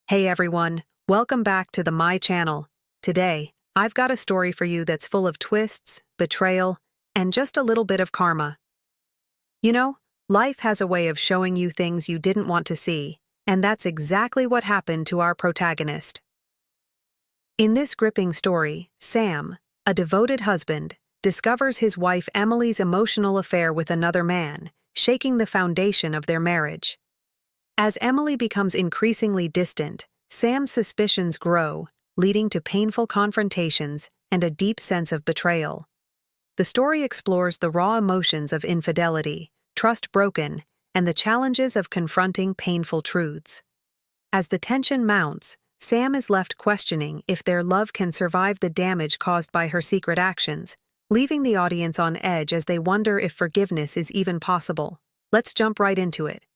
Hey everyone, welcome back to my channel. Today, I've got a story for you that's full of twists, betrayal, and just a little bit of karma. You know, life has a way of showing you things you didn't want to see, and that's exactly what happened to our protagonist. In this gripping story, Sam, a devoted husband, discovers his wife Emily's emotional affair with another man, shaking the foundation of their marriage. As Emily becomes increasingly distant, Sam's suspicions grow, leading to painful confrontations and a deep sense of betrayal. The story explores the raw emotions of infidelity, trust broken, and the challenges of confronting painful truths. As the tension mounts, Sam is left questioning if their love can survive the damage caused by her secret actions, leaving the audience on edge as they wonder if forgiveness is even possible. Let's jump right into it.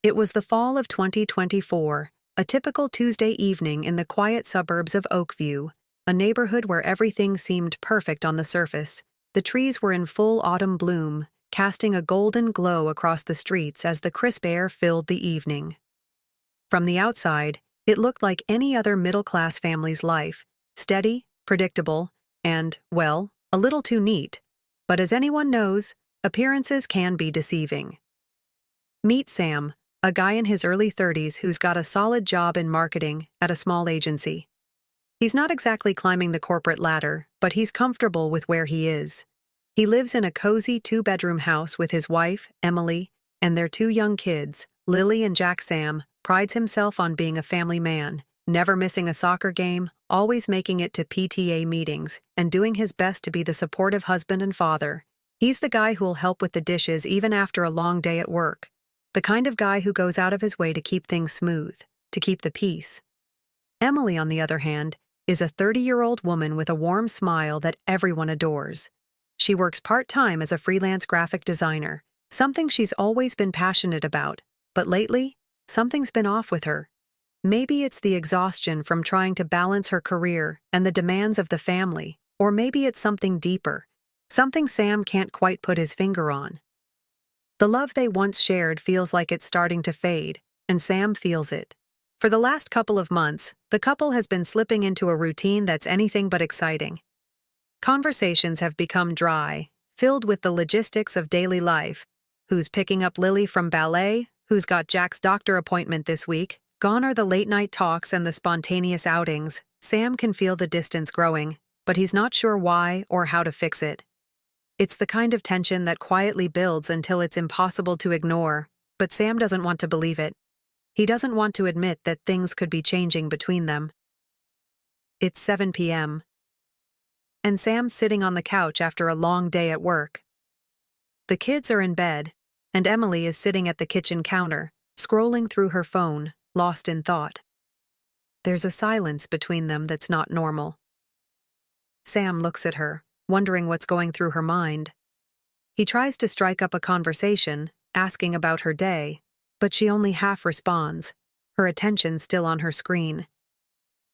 It was the fall of 2024, a typical Tuesday evening in the quiet suburbs of Oakview, a neighborhood where everything seemed perfect on the surface. The trees were in full autumn bloom, casting a golden glow across the streets as the crisp air filled the evening. From the outside, it looked like any other middle-class family's life, steady, predictable, and, well, a little too neat. But as anyone knows, appearances can be deceiving. Meet Sam, a guy in his early 30s who's got a solid job in marketing at a small agency. He's not exactly climbing the corporate ladder, but he's comfortable with where he is. He lives in a cozy two-bedroom house with his wife, Emily, and their two young kids, Lily and Jack. Sam prides himself on being a family man, never missing a soccer game, always making it to PTA meetings, and doing his best to be the supportive husband and father. He's the guy who'll help with the dishes even after a long day at work. The kind of guy who goes out of his way to keep things smooth, to keep the peace. Emily, on the other hand, is a 30-year-old woman with a warm smile that everyone adores. She works part-time as a freelance graphic designer, something she's always been passionate about, but lately, something's been off with her. Maybe it's the exhaustion from trying to balance her career and the demands of the family, or maybe it's something deeper, something Sam can't quite put his finger on. The love they once shared feels like it's starting to fade, and Sam feels it. For the last couple of months, the couple has been slipping into a routine that's anything but exciting. Conversations have become dry, filled with the logistics of daily life. Who's picking up Lily from ballet? Who's got Jack's doctor appointment this week? Gone are the late-night talks and the spontaneous outings. Sam can feel the distance growing, but he's not sure why or how to fix it. It's the kind of tension that quietly builds until it's impossible to ignore, but Sam doesn't want to believe it. He doesn't want to admit that things could be changing between them. It's 7 p.m. and Sam's sitting on the couch after a long day at work. The kids are in bed, and Emily is sitting at the kitchen counter, scrolling through her phone, lost in thought. There's a silence between them that's not normal. Sam looks at her, wondering what's going through her mind. He tries to strike up a conversation, asking about her day, but she only half responds, her attention still on her screen.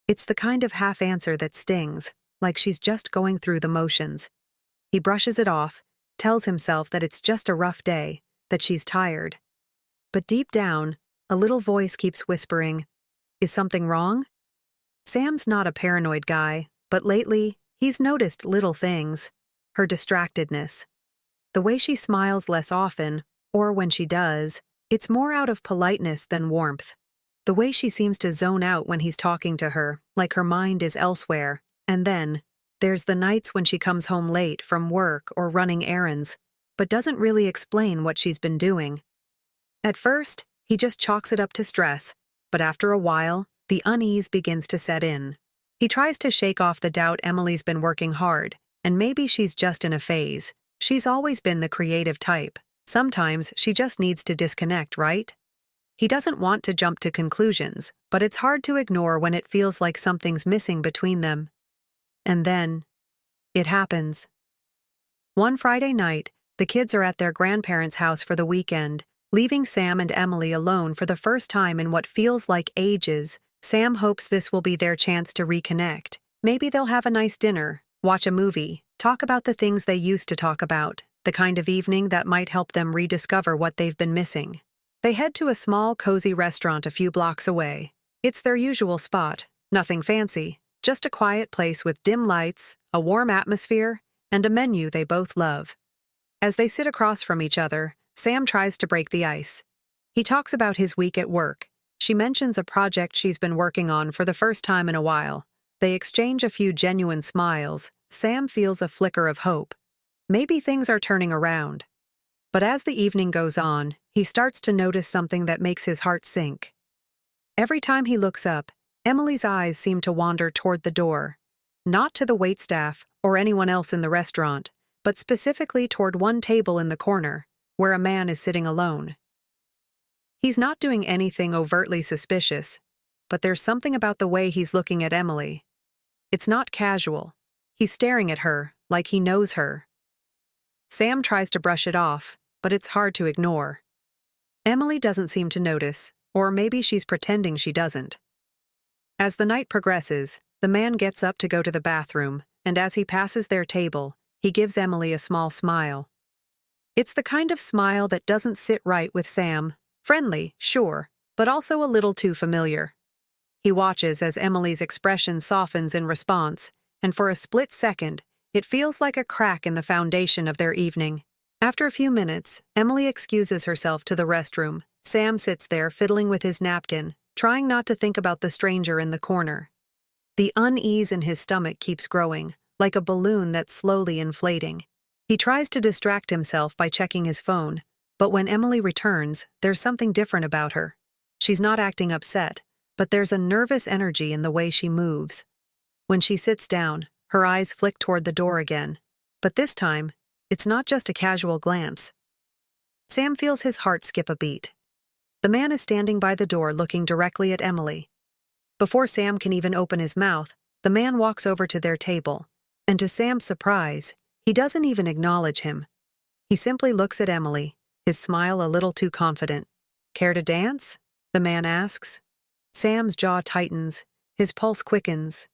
It's the kind of half answer that stings, like she's just going through the motions. He brushes it off, tells himself that it's just a rough day, that she's tired. But deep down, a little voice keeps whispering, "Is something wrong?" Sam's not a paranoid guy, but lately, he's noticed little things. Her distractedness. The way she smiles less often, or when she does, it's more out of politeness than warmth. The way she seems to zone out when he's talking to her, like her mind is elsewhere. And then, there's the nights when she comes home late from work or running errands, but doesn't really explain what she's been doing. At first, he just chalks it up to stress, but after a while, the unease begins to set in. He tries to shake off the doubt Emily's been working hard, and maybe she's just in a phase. She's always been the creative type. Sometimes she just needs to disconnect, right? He doesn't want to jump to conclusions, but it's hard to ignore when it feels like something's missing between them. And then, it happens. One Friday night, the kids are at their grandparents' house for the weekend, leaving Sam and Emily alone for the first time in what feels like ages. Sam hopes this will be their chance to reconnect. Maybe they'll have a nice dinner, watch a movie, talk about the things they used to talk about, the kind of evening that might help them rediscover what they've been missing. They head to a small, cozy restaurant a few blocks away. It's their usual spot, nothing fancy, just a quiet place with dim lights, a warm atmosphere, and a menu they both love. As they sit across from each other, Sam tries to break the ice. He talks about his week at work. She mentions a project she's been working on for the first time in a while. They exchange a few genuine smiles. Sam feels a flicker of hope. Maybe things are turning around. But as the evening goes on, he starts to notice something that makes his heart sink. Every time he looks up, Emily's eyes seem to wander toward the door. Not to the waitstaff or anyone else in the restaurant, but specifically toward one table in the corner, where a man is sitting alone. He's not doing anything overtly suspicious, but there's something about the way he's looking at Emily. It's not casual. He's staring at her, like he knows her. Sam tries to brush it off, but it's hard to ignore. Emily doesn't seem to notice, or maybe she's pretending she doesn't. As the night progresses, the man gets up to go to the bathroom, and as he passes their table, he gives Emily a small smile. It's the kind of smile that doesn't sit right with Sam. Friendly, sure, but also a little too familiar. He watches as Emily's expression softens in response, and for a split second, it feels like a crack in the foundation of their evening. After a few minutes, Emily excuses herself to the restroom. Sam sits there fiddling with his napkin, trying not to think about the stranger in the corner. The unease in his stomach keeps growing, like a balloon that's slowly inflating. He tries to distract himself by checking his phone, but when Emily returns, there's something different about her. She's not acting upset, but there's a nervous energy in the way she moves. When she sits down, her eyes flick toward the door again. But this time, it's not just a casual glance. Sam feels his heart skip a beat. The man is standing by the door looking directly at Emily. Before Sam can even open his mouth, the man walks over to their table, and to Sam's surprise, he doesn't even acknowledge him. He simply looks at Emily, his smile a little too confident. "Care to dance?" the man asks. Sam's jaw tightens, his pulse quickens.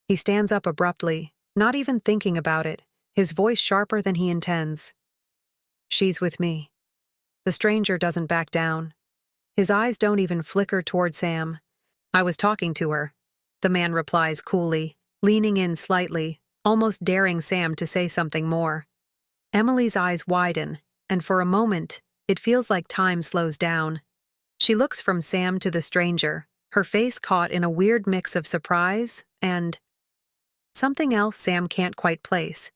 He stands up abruptly, not even thinking about it, his voice sharper than he intends. "She's with me." The stranger doesn't back down. His eyes don't even flicker toward Sam. "I was talking to her," the man replies coolly, leaning in slightly, almost daring Sam to say something more. Emily's eyes widen, and for a moment, it feels like time slows down. She looks from Sam to the stranger, her face caught in a weird mix of surprise and something else Sam can't quite place.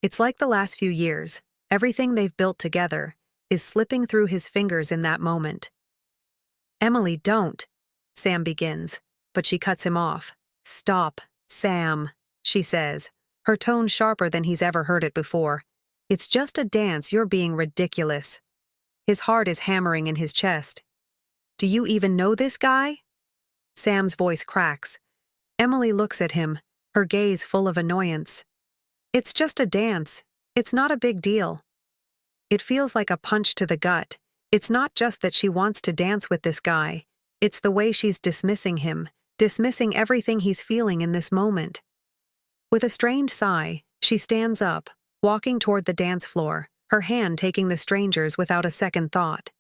It's like the last few years, everything they've built together is slipping through his fingers in that moment. "Emily, don't," Sam begins, but she cuts him off. "Stop, Sam," she says, her tone sharper than he's ever heard it before. "It's just a dance, you're being ridiculous." His heart is hammering in his chest. "Do you even know this guy?" Sam's voice cracks. Emily looks at him, her gaze full of annoyance. "It's just a dance. It's not a big deal." It feels like a punch to the gut. It's not just that she wants to dance with this guy. It's the way she's dismissing him, dismissing everything he's feeling in this moment. With a strained sigh, she stands up, walking toward the dance floor, her hand taking the stranger's without a second thought.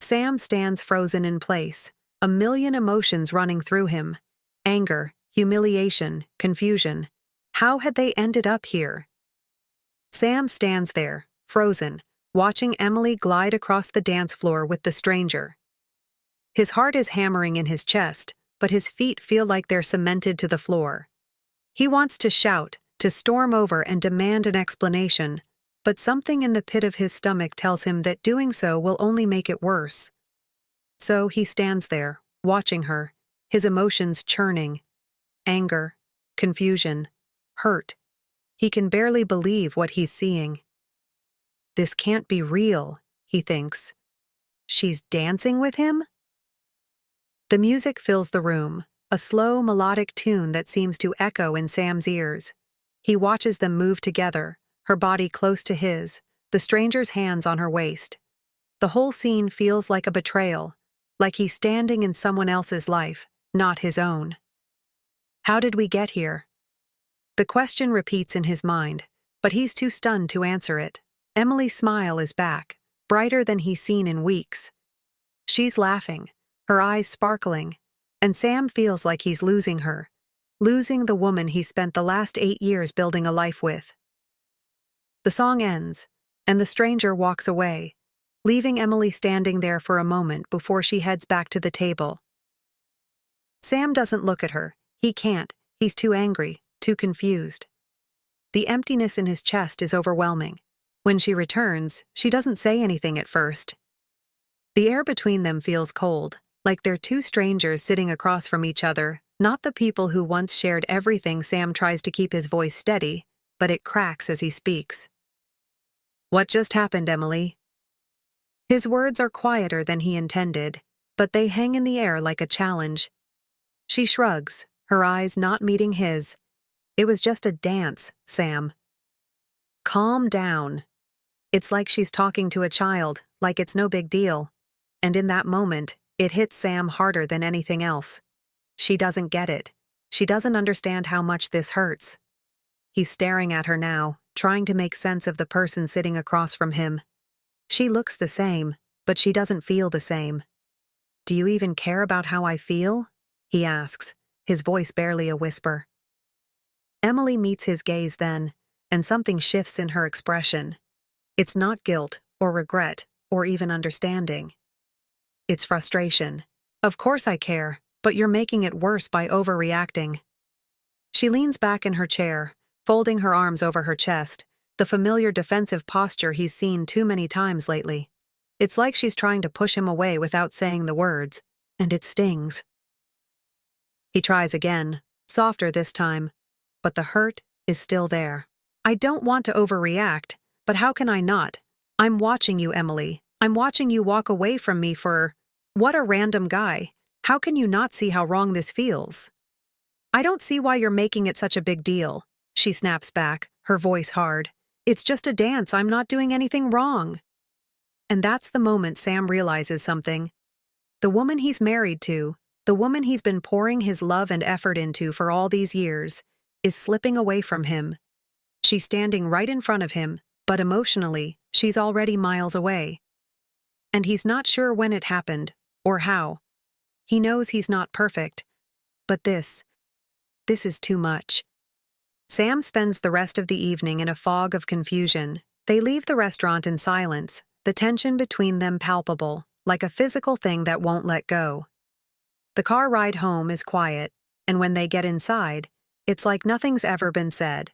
Sam stands frozen in place, a million emotions running through him. Anger, humiliation, confusion. How had they ended up here? Sam stands there, frozen, watching Emily glide across the dance floor with the stranger. His heart is hammering in his chest, but his feet feel like they're cemented to the floor. He wants to shout, to storm over and demand an explanation, but something in the pit of his stomach tells him that doing so will only make it worse. So he stands there, watching her, his emotions churning. Anger, confusion, hurt. He can barely believe what he's seeing. This can't be real, he thinks. She's dancing with him? The music fills the room, a slow, melodic tune that seems to echo in Sam's ears. He watches them move together, her body close to his, the stranger's hands on her waist. The whole scene feels like a betrayal, like he's standing in someone else's life, not his own. How did we get here? The question repeats in his mind, but he's too stunned to answer it. Emily's smile is back, brighter than he's seen in weeks. She's laughing, her eyes sparkling, and Sam feels like he's losing her, losing the woman he spent the last 8 years building a life with. The song ends, and the stranger walks away, leaving Emily standing there for a moment before she heads back to the table. Sam doesn't look at her. He can't. He's too angry, too confused. The emptiness in his chest is overwhelming. When she returns, she doesn't say anything at first. The air between them feels cold, like they're two strangers sitting across from each other, not the people who once shared everything. Sam tries to keep his voice steady, but it cracks as he speaks. "What just happened, Emily?" His words are quieter than he intended, but they hang in the air like a challenge. She shrugs, her eyes not meeting his. "It was just a dance, Sam." "Calm down." It's like she's talking to a child, like it's no big deal. And in that moment, it hits Sam harder than anything else. She doesn't get it. She doesn't understand how much this hurts. He's staring at her now, trying to make sense of the person sitting across from him. She looks the same, but she doesn't feel the same. "Do you even care about how I feel?" he asks, his voice barely a whisper. Emily meets his gaze then, and something shifts in her expression. It's not guilt, or regret, or even understanding. It's frustration. "Of course I care, but you're making it worse by overreacting." She leans back in her chair, folding her arms over her chest, the familiar defensive posture he's seen too many times lately. It's like she's trying to push him away without saying the words, and it stings. He tries again, softer this time, but the hurt is still there. "I don't want to overreact, but how can I not? I'm watching you, Emily. I'm watching you walk away from me for... What a random guy. How can you not see how wrong this feels?" "I don't see why you're making it such a big deal," she snaps back, her voice hard. "It's just a dance. I'm not doing anything wrong." And that's the moment Sam realizes something. The woman he's married to, the woman he's been pouring his love and effort into for all these years, is slipping away from him. She's standing right in front of him, but emotionally, she's already miles away. And he's not sure when it happened, or how. He knows he's not perfect. But this is too much. Sam spends the rest of the evening in a fog of confusion. They leave the restaurant in silence, the tension between them palpable, like a physical thing that won't let go. The car ride home is quiet, and when they get inside, it's like nothing's ever been said.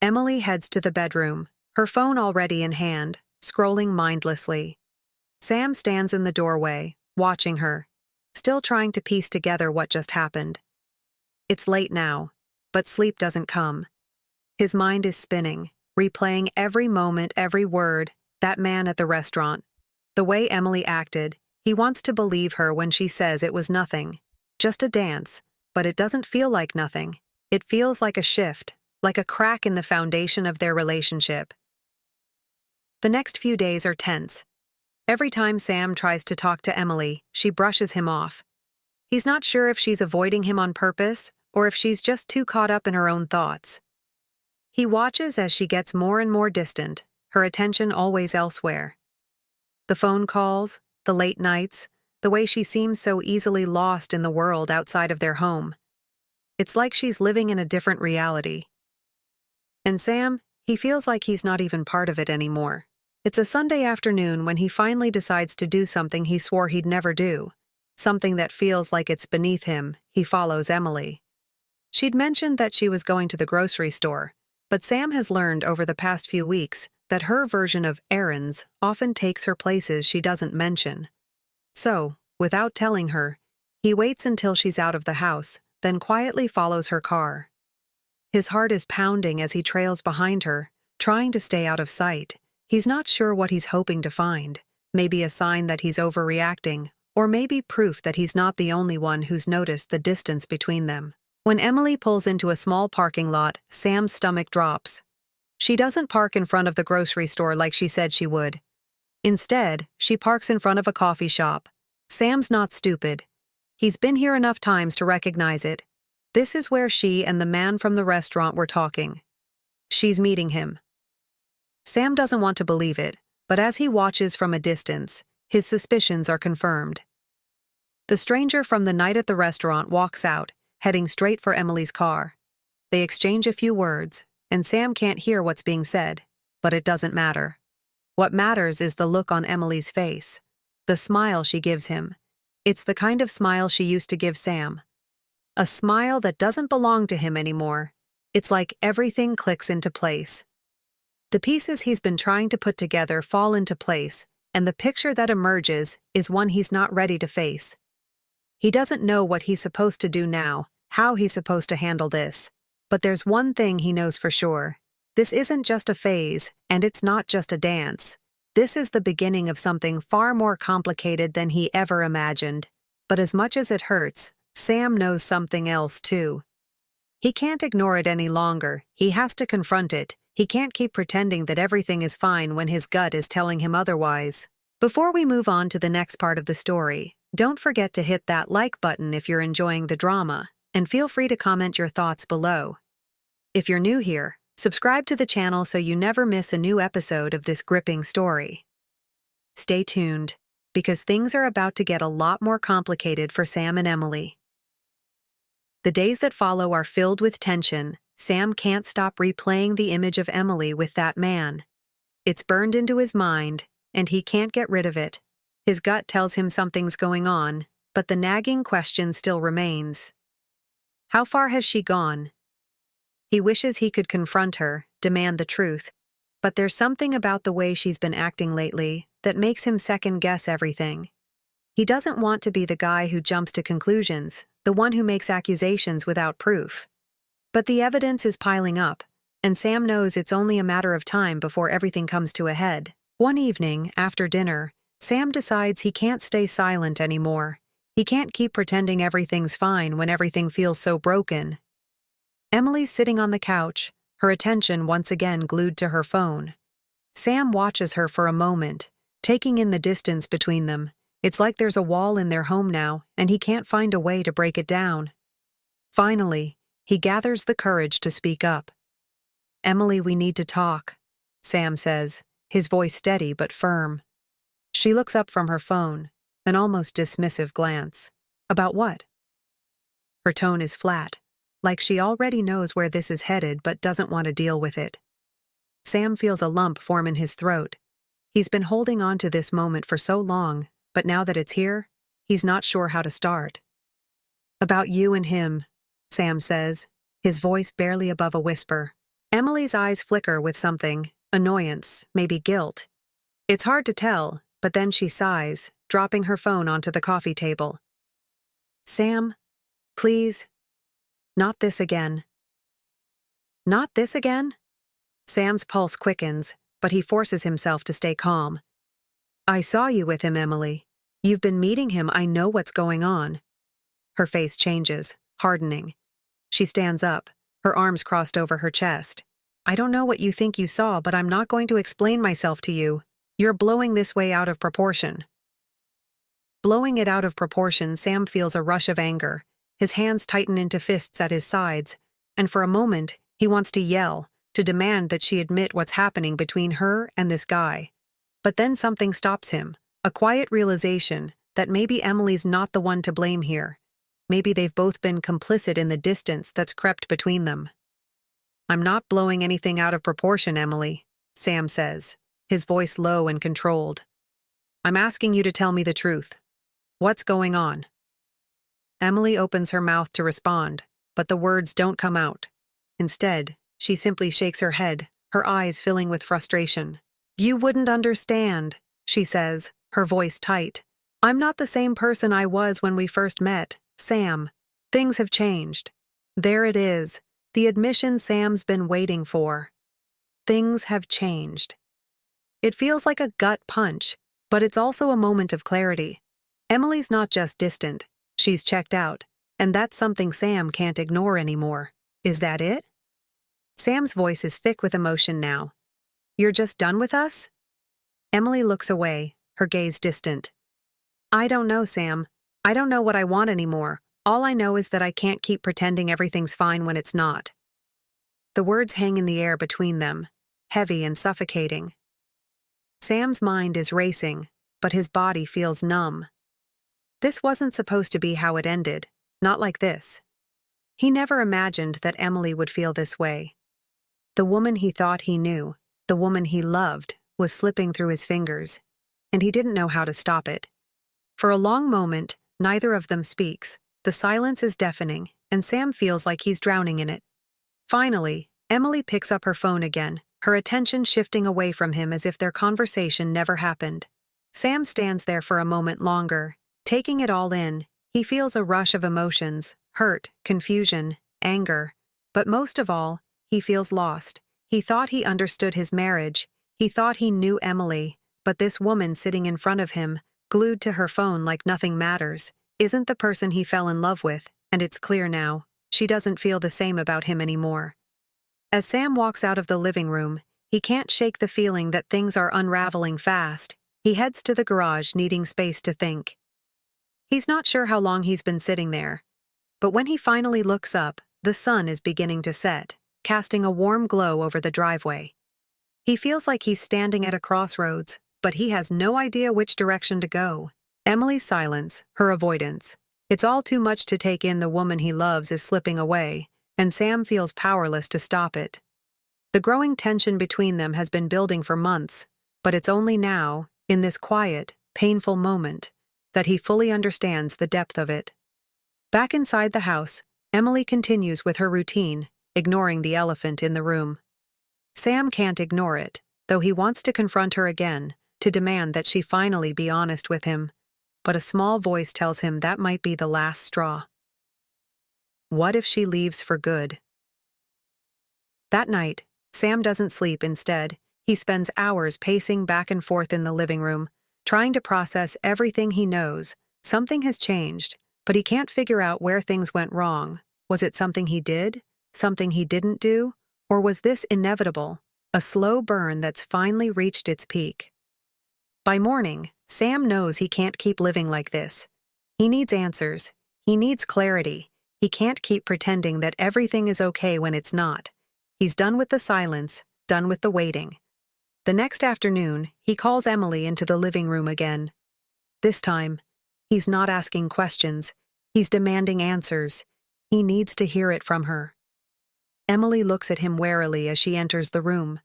Emily heads to the bedroom, her phone already in hand, scrolling mindlessly. Sam stands in the doorway, watching her, still trying to piece together what just happened. It's late now, but sleep doesn't come. His mind is spinning, replaying every moment, every word, that man at the restaurant. The way Emily acted, he wants to believe her when she says it was nothing, just a dance, but it doesn't feel like nothing. It feels like a shift, like a crack in the foundation of their relationship. The next few days are tense. Every time Sam tries to talk to Emily, she brushes him off. He's not sure if she's avoiding him on purpose or if she's just too caught up in her own thoughts. He watches as she gets more and more distant, her attention always elsewhere. The phone calls, the late nights, the way she seems so easily lost in the world outside of their home. It's like she's living in a different reality. And Sam, he feels like he's not even part of it anymore. It's a Sunday afternoon when he finally decides to do something he swore he'd never do. Something that feels like it's beneath him. He follows Emily. She'd mentioned that she was going to the grocery store, but Sam has learned over the past few weeks that her version of errands often takes her places she doesn't mention. So, without telling her, he waits until she's out of the house, then quietly follows her car. His heart is pounding as he trails behind her, trying to stay out of sight. He's not sure what he's hoping to find, maybe a sign that he's overreacting, or maybe proof that he's not the only one who's noticed the distance between them. When Emily pulls into a small parking lot, Sam's stomach drops. She doesn't park in front of the grocery store like she said she would. Instead, she parks in front of a coffee shop. Sam's not stupid. He's been here enough times to recognize it. This is where she and the man from the restaurant were talking. She's meeting him. Sam doesn't want to believe it, but as he watches from a distance, his suspicions are confirmed. The stranger from the night at the restaurant walks out, heading straight for Emily's car. They exchange a few words, and Sam can't hear what's being said, but it doesn't matter. What matters is the look on Emily's face, the smile she gives him. It's the kind of smile she used to give Sam. A smile that doesn't belong to him anymore. It's like everything clicks into place. The pieces he's been trying to put together fall into place, and the picture that emerges is one he's not ready to face. He doesn't know what he's supposed to do now, how he's supposed to handle this. But there's one thing he knows for sure. This isn't just a phase, and it's not just a dance. This is the beginning of something far more complicated than he ever imagined. But as much as it hurts, Sam knows something else too. He can't ignore it any longer. He has to confront it. He can't keep pretending that everything is fine when his gut is telling him otherwise. Before we move on to the next part of the story, don't forget to hit that like button if you're enjoying the drama, and feel free to comment your thoughts below. If you're new here, subscribe to the channel so you never miss a new episode of this gripping story. Stay tuned, because things are about to get a lot more complicated for Sam and Emily. The days that follow are filled with tension. Sam can't stop replaying the image of Emily with that man. It's burned into his mind, and he can't get rid of it. His gut tells him something's going on, but the nagging question still remains. How far has she gone? He wishes he could confront her, demand the truth, but there's something about the way she's been acting lately that makes him second-guess everything. He doesn't want to be the guy who jumps to conclusions, the one who makes accusations without proof. But the evidence is piling up, and Sam knows it's only a matter of time before everything comes to a head. One evening, after dinner, Sam decides he can't stay silent anymore. He can't keep pretending everything's fine when everything feels so broken. Emily's sitting on the couch, her attention once again glued to her phone. Sam watches her for a moment, taking in the distance between them. It's like there's a wall in their home now, and he can't find a way to break it down. Finally, he gathers the courage to speak up. "Emily, we need to talk," Sam says, his voice steady but firm. She looks up from her phone, an almost dismissive glance. "About what?" Her tone is flat, like she already knows where this is headed but doesn't want to deal with it. Sam feels a lump form in his throat. He's been holding on to this moment for so long, but now that it's here, he's not sure how to start. "About you and him," Sam says, his voice barely above a whisper. Emily's eyes flicker with something, annoyance, maybe guilt. It's hard to tell, but then she sighs, dropping her phone onto the coffee table. "Sam, please. Not this again." "Not this again?" Sam's pulse quickens, but he forces himself to stay calm. "I saw you with him, Emily. You've been meeting him. I know what's going on." Her face changes, hardening. She stands up, her arms crossed over her chest. "I don't know what you think you saw, but I'm not going to explain myself to you. You're blowing this way out of proportion." Blowing it out of proportion, Sam feels a rush of anger. His hands tighten into fists at his sides, and for a moment, he wants to yell, to demand that she admit what's happening between her and this guy. But then something stops him, a quiet realization that maybe Emily's not the one to blame here. Maybe they've both been complicit in the distance that's crept between them. "I'm not blowing anything out of proportion, Emily," Sam says, his voice low and controlled. "I'm asking you to tell me the truth. What's going on?" Emily opens her mouth to respond, but the words don't come out. Instead, she simply shakes her head, her eyes filling with frustration. "You wouldn't understand," she says, her voice tight. "I'm not the same person I was when we first met, Sam. Things have changed." There it is, the admission Sam's been waiting for. Things have changed. It feels like a gut punch, but it's also a moment of clarity. Emily's not just distant, she's checked out, and that's something Sam can't ignore anymore. Is that it? Sam's voice is thick with emotion now. "You're just done with us?" Emily looks away, her gaze distant. "I don't know, Sam. I don't know what I want anymore. All I know is that I can't keep pretending everything's fine when it's not." The words hang in the air between them, heavy and suffocating. Sam's mind is racing, but his body feels numb. This wasn't supposed to be how it ended, not like this. He never imagined that Emily would feel this way. The woman he thought he knew, the woman he loved, was slipping through his fingers, and he didn't know how to stop it. For a long moment, neither of them speaks. The silence is deafening, and Sam feels like he's drowning in it. Finally, Emily picks up her phone again, her attention shifting away from him as if their conversation never happened. Sam stands there for a moment longer, taking it all in. He feels a rush of emotions, hurt, confusion, anger. But most of all, he feels lost. He thought he understood his marriage. He thought he knew Emily. But this woman sitting in front of him, glued to her phone like nothing matters, isn't the person he fell in love with, and it's clear now. She doesn't feel the same about him anymore. As Sam walks out of the living room, he can't shake the feeling that things are unraveling fast. He heads to the garage, needing space to think. He's not sure how long he's been sitting there, but when he finally looks up, the sun is beginning to set, casting a warm glow over the driveway. He feels like he's standing at a crossroads, but he has no idea which direction to go. Emily's silence, her avoidance. It's all too much to take in. The woman he loves is slipping away, and Sam feels powerless to stop it. The growing tension between them has been building for months, but it's only now, in this quiet, painful moment, that he fully understands the depth of it. Back inside the house, Emily continues with her routine, ignoring the elephant in the room. Sam can't ignore it, though he wants to confront her again, to demand that she finally be honest with him. But a small voice tells him that might be the last straw. What if she leaves for good? That night, Sam doesn't sleep. Instead, he spends hours pacing back and forth in the living room, trying to process everything he knows. Something has changed, but he can't figure out where things went wrong. Was it something he did? Something he didn't do? Or was this inevitable, a slow burn that's finally reached its peak? By morning, Sam knows he can't keep living like this. He needs answers. He needs clarity. He can't keep pretending that everything is okay when it's not. He's done with the silence, done with the waiting. The next afternoon, he calls Emily into the living room again. This time, he's not asking questions. He's demanding answers. He needs to hear it from her. Emily looks at him warily as she enters the room.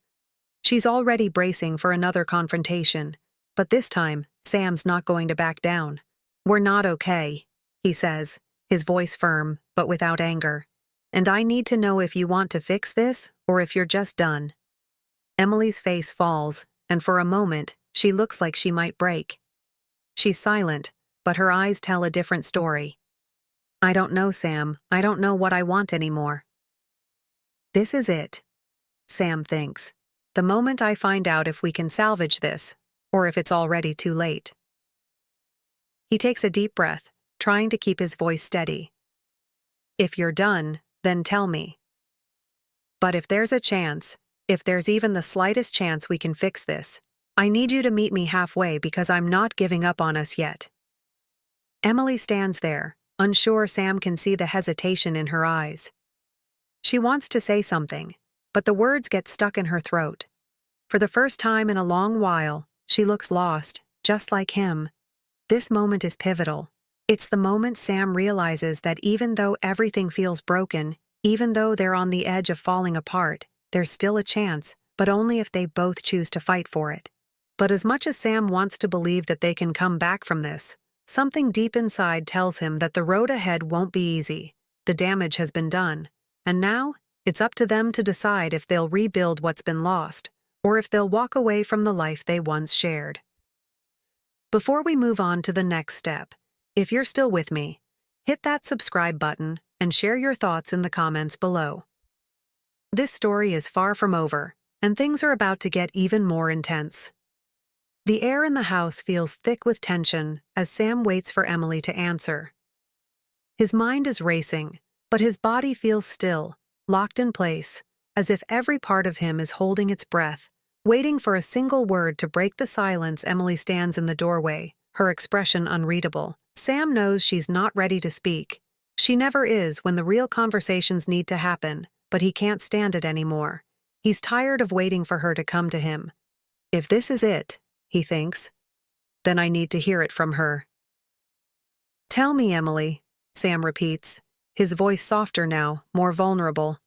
She's already bracing for another confrontation, but this time, Sam's not going to back down. "We're not okay," he says, his voice firm, but without anger. "And I need to know if you want to fix this, or if you're just done." Emily's face falls, and for a moment, she looks like she might break. She's silent, but her eyes tell a different story. "I don't know, Sam. I don't know what I want anymore." This is it, Sam thinks. The moment I find out if we can salvage this, or if it's already too late. He takes a deep breath, trying to keep his voice steady. "If you're done, then tell me. But if there's a chance, if there's even the slightest chance we can fix this, I need you to meet me halfway because I'm not giving up on us yet." Emily stands there, unsure. Sam can see the hesitation in her eyes. She wants to say something, but the words get stuck in her throat. For the first time in a long while, she looks lost, just like him. This moment is pivotal. It's the moment Sam realizes that even though everything feels broken, even though they're on the edge of falling apart, there's still a chance, but only if they both choose to fight for it. But as much as Sam wants to believe that they can come back from this, something deep inside tells him that the road ahead won't be easy. The damage has been done, and now it's up to them to decide if they'll rebuild what's been lost, or if they'll walk away from the life they once shared. Before we move on to the next step, if you're still with me, hit that subscribe button and share your thoughts in the comments below. This story is far from over, and things are about to get even more intense. The air in the house feels thick with tension as Sam waits for Emily to answer. His mind is racing, but his body feels still, locked in place, as if every part of him is holding its breath, waiting for a single word to break the silence. Emily stands in the doorway, her expression unreadable. Sam knows she's not ready to speak. She never is when the real conversations need to happen, but he can't stand it anymore. He's tired of waiting for her to come to him. If this is it, he thinks, then I need to hear it from her. Tell me, Emily, Sam repeats, his voice softer now, more vulnerable.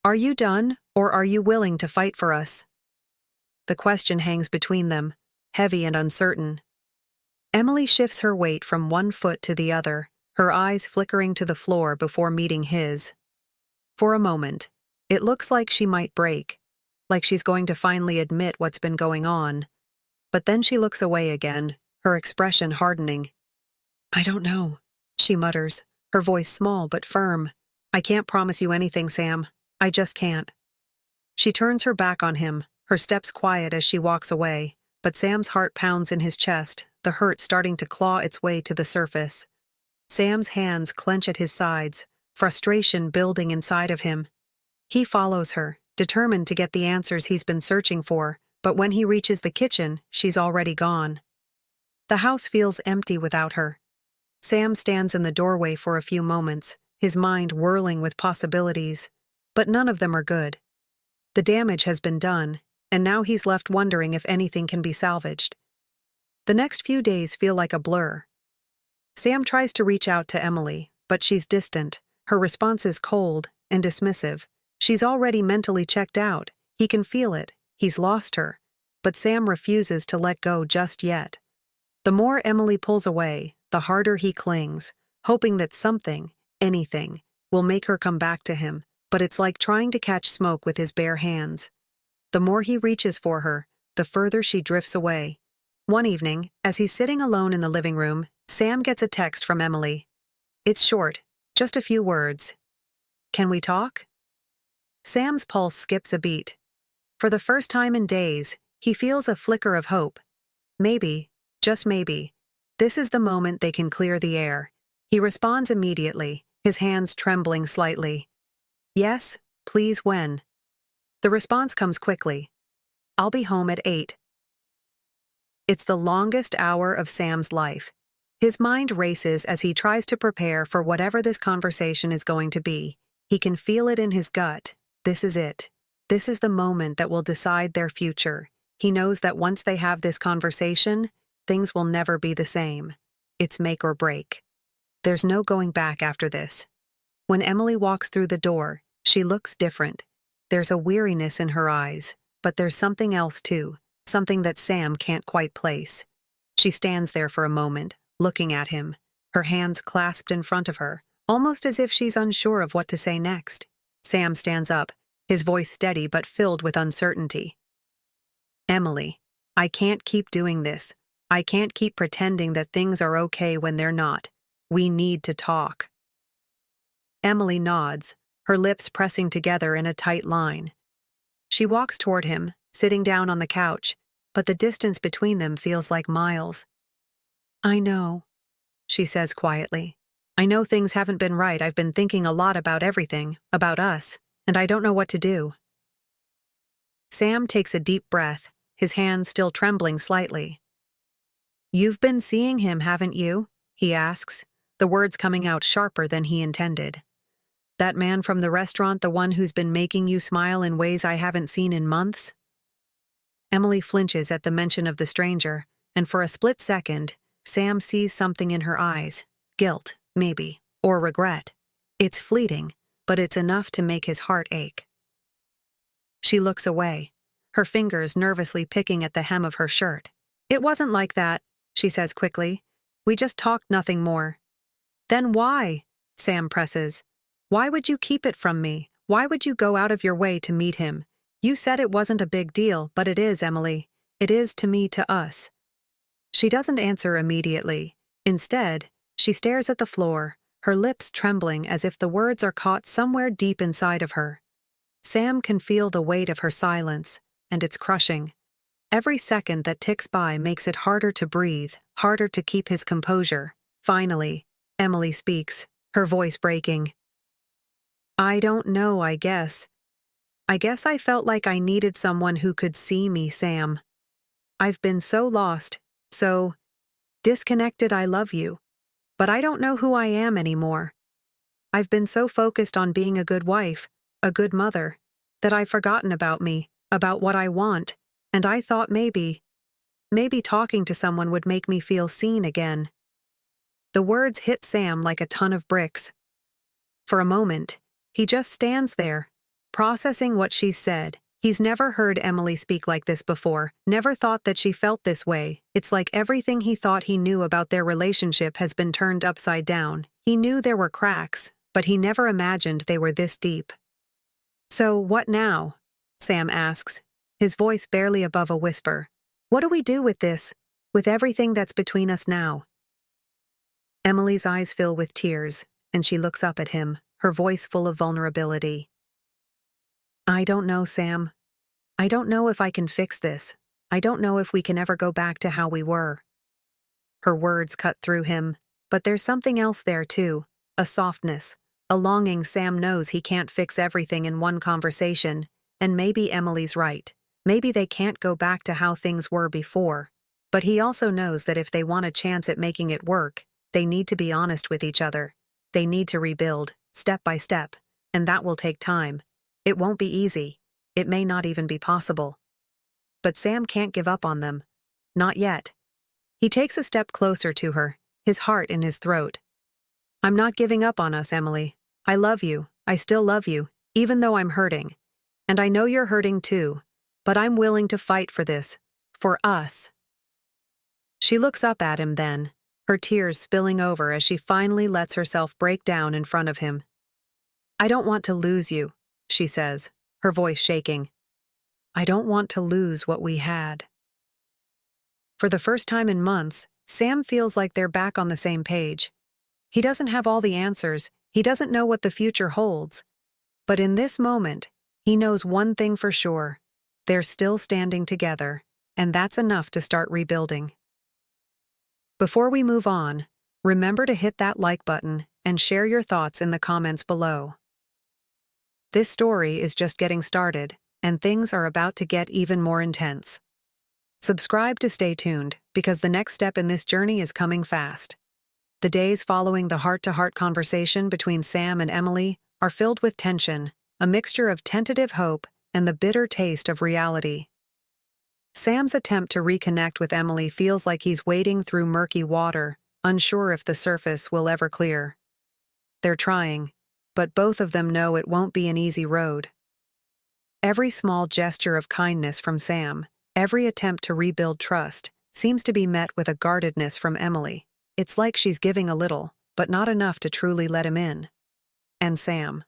Are you done, or are you willing to fight for us? The question hangs between them, heavy and uncertain. Emily shifts her weight from one foot to the other, her eyes flickering to the floor before meeting his. For a moment, it looks like she might break, like she's going to finally admit what's been going on. But then she looks away again, her expression hardening. I don't know, she mutters, her voice small but firm. I can't promise you anything, Sam. I just can't. She turns her back on him, her steps quiet as she walks away, but Sam's heart pounds in his chest, the hurt starting to claw its way to the surface. Sam's hands clench at his sides, frustration building inside of him. He follows her, determined to get the answers he's been searching for, but when he reaches the kitchen, she's already gone. The house feels empty without her. Sam stands in the doorway for a few moments, his mind whirling with possibilities, but none of them are good. The damage has been done, and now he's left wondering if anything can be salvaged. The next few days feel like a blur. Sam tries to reach out to Emily, but she's distant, her response is cold and dismissive. She's already mentally checked out, he can feel it, he's lost her, but Sam refuses to let go just yet. The more Emily pulls away, the harder he clings, hoping that something, anything, will make her come back to him, but it's like trying to catch smoke with his bare hands. The more he reaches for her, the further she drifts away. One evening, as he's sitting alone in the living room, Sam gets a text from Emily. It's short, just a few words. Can we talk? Sam's pulse skips a beat. For the first time in days, he feels a flicker of hope. Maybe, just maybe, this is the moment they can clear the air. He responds immediately, his hands trembling slightly. Yes, please, when? The response comes quickly. I'll be home at 8. It's the longest hour of Sam's life. His mind races as he tries to prepare for whatever this conversation is going to be. He can feel it in his gut. This is it. This is the moment that will decide their future. He knows that once they have this conversation, things will never be the same. It's make or break. There's no going back after this. When Emily walks through the door, she looks different. There's a weariness in her eyes, but there's something else too, something that Sam can't quite place. She stands there for a moment, looking at him, her hands clasped in front of her, almost as if she's unsure of what to say next. Sam stands up, his voice steady but filled with uncertainty. Emily, I can't keep doing this. I can't keep pretending that things are okay when they're not. We need to talk. Emily nods, her lips pressing together in a tight line. She walks toward him, sitting down on the couch, but the distance between them feels like miles. I know, she says quietly. I know things haven't been right. I've been thinking a lot about everything, about us, and I don't know what to do. Sam takes a deep breath, his hands still trembling slightly. You've been seeing him, haven't you? He asks, the words coming out sharper than he intended. That man from the restaurant, the one who's been making you smile in ways I haven't seen in months? Emily flinches at the mention of the stranger, and for a split second, Sam sees something in her eyes. Guilt, maybe, or regret. It's fleeting, but it's enough to make his heart ache. She looks away, her fingers nervously picking at the hem of her shirt. It wasn't like that, she says quickly. We just talked, nothing more. Then why? Sam presses. Why would you keep it from me? Why would you go out of your way to meet him? You said it wasn't a big deal, but it is, Emily. It is to me, to us. She doesn't answer immediately. Instead, she stares at the floor, her lips trembling as if the words are caught somewhere deep inside of her. Sam can feel the weight of her silence, and it's crushing. Every second that ticks by makes it harder to breathe, harder to keep his composure. Finally, Emily speaks, her voice breaking. I don't know, I guess. I guess I felt like I needed someone who could see me, Sam. I've been so lost, so disconnected. I love you, but I don't know who I am anymore. I've been so focused on being a good wife, a good mother, that I've forgotten about me, about what I want, and I thought maybe talking to someone would make me feel seen again. The words hit Sam like a ton of bricks. For a moment, he just stands there, processing what she said. He's never heard Emily speak like this before, never thought that she felt this way. It's like everything he thought he knew about their relationship has been turned upside down. He knew there were cracks, but he never imagined they were this deep. "So, what now?" Sam asks, his voice barely above a whisper. "What do we do with this, with everything that's between us now?" Emily's eyes fill with tears, and she looks up at him, her voice full of vulnerability. "I don't know, Sam. I don't know if I can fix this. I don't know if we can ever go back to how we were." Her words cut through him, but there's something else there too, a softness, a longing. Sam knows he can't fix everything in one conversation, and maybe Emily's right. Maybe they can't go back to how things were before. But he also knows that if they want a chance at making it work, they need to be honest with each other. They need to rebuild, step by step, and that will take time. It won't be easy. It may not even be possible. But Sam can't give up on them. Not yet. He takes a step closer to her, his heart in his throat. "I'm not giving up on us, Emily. I love you. I still love you, even though I'm hurting. And I know you're hurting too, but I'm willing to fight for this. For us." She looks up at him then, her tears spilling over as she finally lets herself break down in front of him. "I don't want to lose you," she says, her voice shaking. "I don't want to lose what we had." For the first time in months, Sam feels like they're back on the same page. He doesn't have all the answers, he doesn't know what the future holds. But in this moment, he knows one thing for sure. They're still standing together, and that's enough to start rebuilding. Before we move on, remember to hit that like button and share your thoughts in the comments below. This story is just getting started, and things are about to get even more intense. Subscribe to stay tuned, because the next step in this journey is coming fast. The days following the heart-to-heart conversation between Sam and Emily are filled with tension, a mixture of tentative hope and the bitter taste of reality. Sam's attempt to reconnect with Emily feels like he's wading through murky water, unsure if the surface will ever clear. They're trying, but both of them know it won't be an easy road. Every small gesture of kindness from Sam, every attempt to rebuild trust, seems to be met with a guardedness from Emily. It's like she's giving a little, but not enough to truly let him in. And Sam?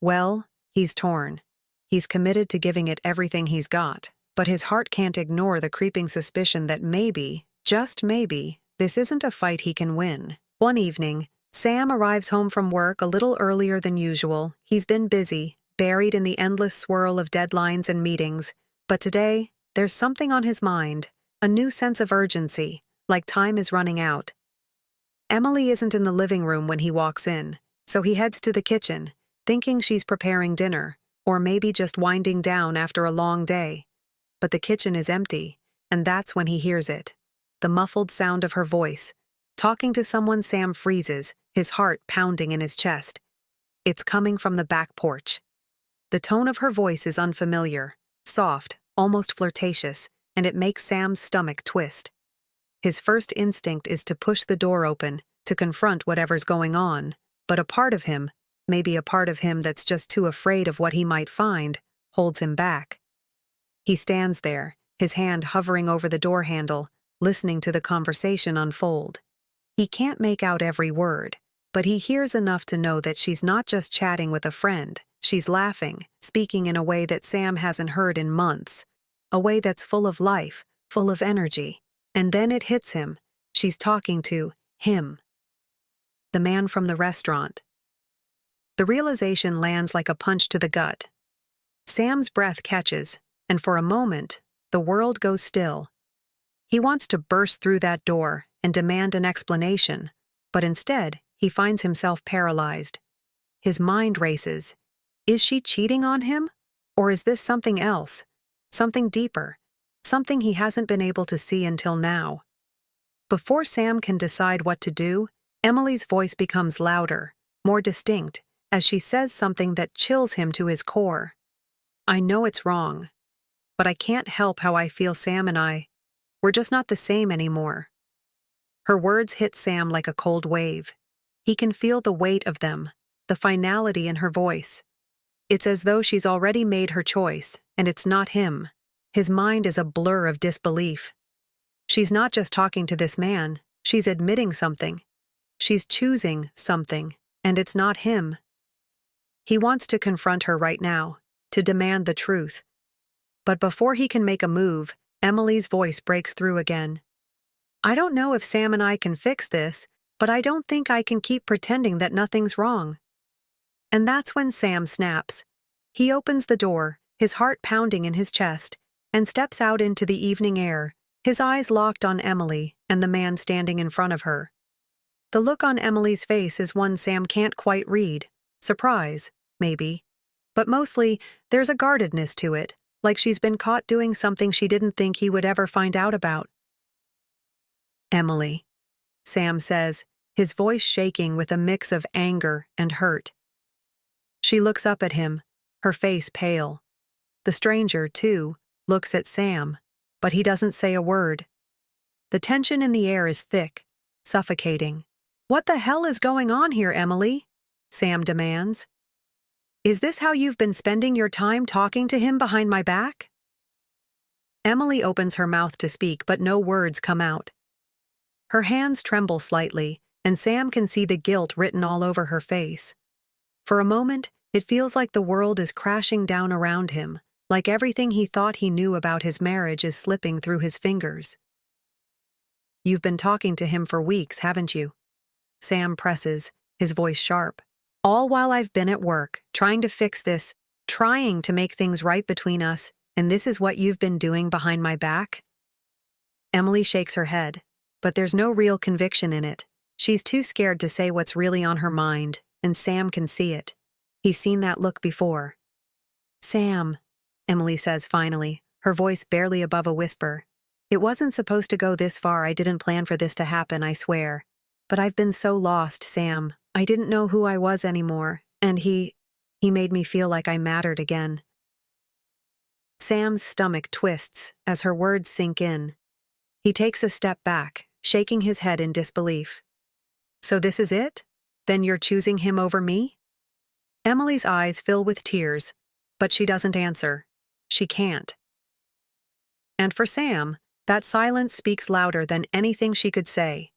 Well, he's torn. He's committed to giving it everything he's got, but his heart can't ignore the creeping suspicion that maybe, just maybe, this isn't a fight he can win. One evening, Sam arrives home from work a little earlier than usual. He's been busy, buried in the endless swirl of deadlines and meetings, but today, there's something on his mind, a new sense of urgency, like time is running out. Emily isn't in the living room when he walks in, so he heads to the kitchen, thinking she's preparing dinner, or maybe just winding down after a long day. But the kitchen is empty, and that's when he hears it. The muffled sound of her voice. Talking to someone. Sam freezes, his heart pounding in his chest. It's coming from the back porch. The tone of her voice is unfamiliar, soft, almost flirtatious, and it makes Sam's stomach twist. His first instinct is to push the door open, to confront whatever's going on, but a part of him, maybe a part of him that's just too afraid of what he might find, holds him back. He stands there, his hand hovering over the door handle, listening to the conversation unfold. He can't make out every word, but he hears enough to know that she's not just chatting with a friend, she's laughing, speaking in a way that Sam hasn't heard in months, a way that's full of life, full of energy. And then it hits him. She's talking to him. The man from the restaurant. The realization lands like a punch to the gut. Sam's breath catches, and for a moment, the world goes still. He wants to burst through that door and demand an explanation, but instead, he finds himself paralyzed. His mind races. Is she cheating on him? Or is this something else? Something deeper? Something he hasn't been able to see until now? Before Sam can decide what to do, Emily's voice becomes louder, more distinct, as she says something that chills him to his core. "I know it's wrong, but I can't help how I feel. Sam and we're just not the same anymore." Her words hit Sam like a cold wave. He can feel the weight of them, the finality in her voice. It's as though she's already made her choice, and it's not him. His mind is a blur of disbelief. She's not just talking to this man, she's admitting something. She's choosing something, and it's not him. He wants to confront her right now, to demand the truth. But before he can make a move, Emily's voice breaks through again. I don't know if Sam and I can fix this, but I don't think I can keep pretending that nothing's wrong. And that's when Sam snaps. He opens the door, his heart pounding in his chest, and steps out into the evening air, his eyes locked on Emily and the man standing in front of her. The look on Emily's face is one Sam can't quite read. Surprise, maybe. But mostly, there's a guardedness to it, like she's been caught doing something she didn't think he would ever find out about. Emily, Sam says, his voice shaking with a mix of anger and hurt. She looks up at him, her face pale. The stranger, too, looks at Sam, but he doesn't say a word. The tension in the air is thick, suffocating. What the hell is going on here, Emily? Sam demands. Is this how you've been spending your time talking to him behind my back? Emily opens her mouth to speak, but no words come out. Her hands tremble slightly, and Sam can see the guilt written all over her face. For a moment, it feels like the world is crashing down around him, like everything he thought he knew about his marriage is slipping through his fingers. You've been talking to him for weeks, haven't you? Sam presses, his voice sharp. All while I've been at work, trying to fix this, trying to make things right between us, and this is what you've been doing behind my back? Emily shakes her head, but there's no real conviction in it. She's too scared to say what's really on her mind, and Sam can see it. He's seen that look before. Sam, Emily says finally, her voice barely above a whisper. It wasn't supposed to go this far. I didn't plan for this to happen, I swear. But I've been so lost, Sam. I didn't know who I was anymore, and he made me feel like I mattered again. Sam's stomach twists as her words sink in. He takes a step back, shaking his head in disbelief. So this is it? Then you're choosing him over me? Emily's eyes fill with tears, but she doesn't answer. She can't. And for Sam, that silence speaks louder than anything she could say.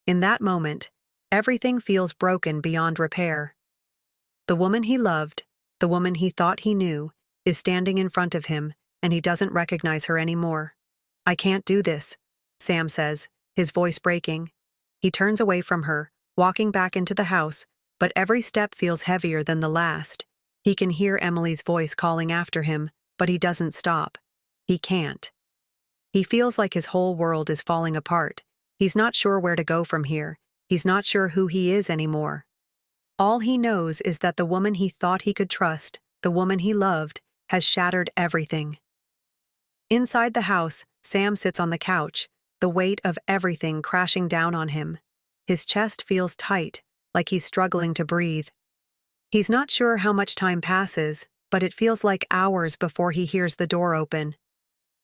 In that moment, everything feels broken beyond repair. The woman he loved, the woman he thought he knew, is standing in front of him, and he doesn't recognize her anymore. I can't do this, Sam says, his voice breaking. He turns away from her, walking back into the house, but every step feels heavier than the last. He can hear Emily's voice calling after him, but he doesn't stop. He can't. He feels like his whole world is falling apart. He's not sure where to go from here. He's not sure who he is anymore. All he knows is that the woman he thought he could trust, the woman he loved, has shattered everything. Inside the house, Sam sits on the couch, the weight of everything crashing down on him. His chest feels tight, like he's struggling to breathe. He's not sure how much time passes, but it feels like hours before he hears the door open.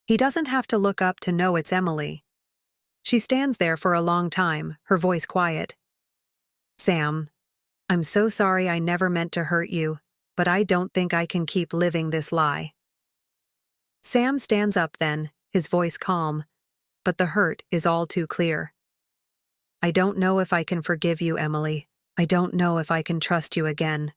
He doesn't have to look up to know it's Emily. She stands there for a long time, her voice quiet. Sam, I'm so sorry. I never meant to hurt you, but I don't think I can keep living this lie. Sam stands up then, his voice calm, but the hurt is all too clear. I don't know if I can forgive you, Emily. I don't know if I can trust you again.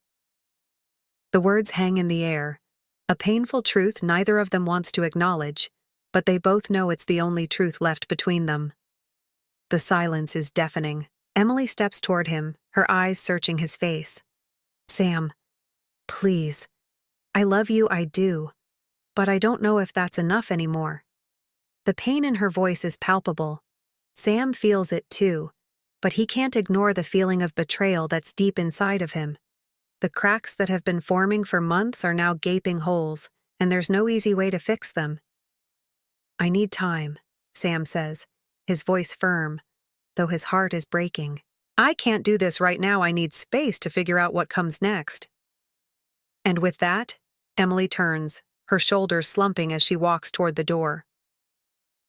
The words hang in the air, a painful truth neither of them wants to acknowledge, but they both know it's the only truth left between them. The silence is deafening. Emily steps toward him, her eyes searching his face. Sam, please. I love you, I do. But I don't know if that's enough anymore. The pain in her voice is palpable. Sam feels it too, but he can't ignore the feeling of betrayal that's deep inside of him. The cracks that have been forming for months are now gaping holes, and there's no easy way to fix them. I need time, Sam says, his voice firm, though his heart is breaking. I can't do this right now. I need space to figure out what comes next. And with that, Emily turns, her shoulders slumping as she walks toward the door.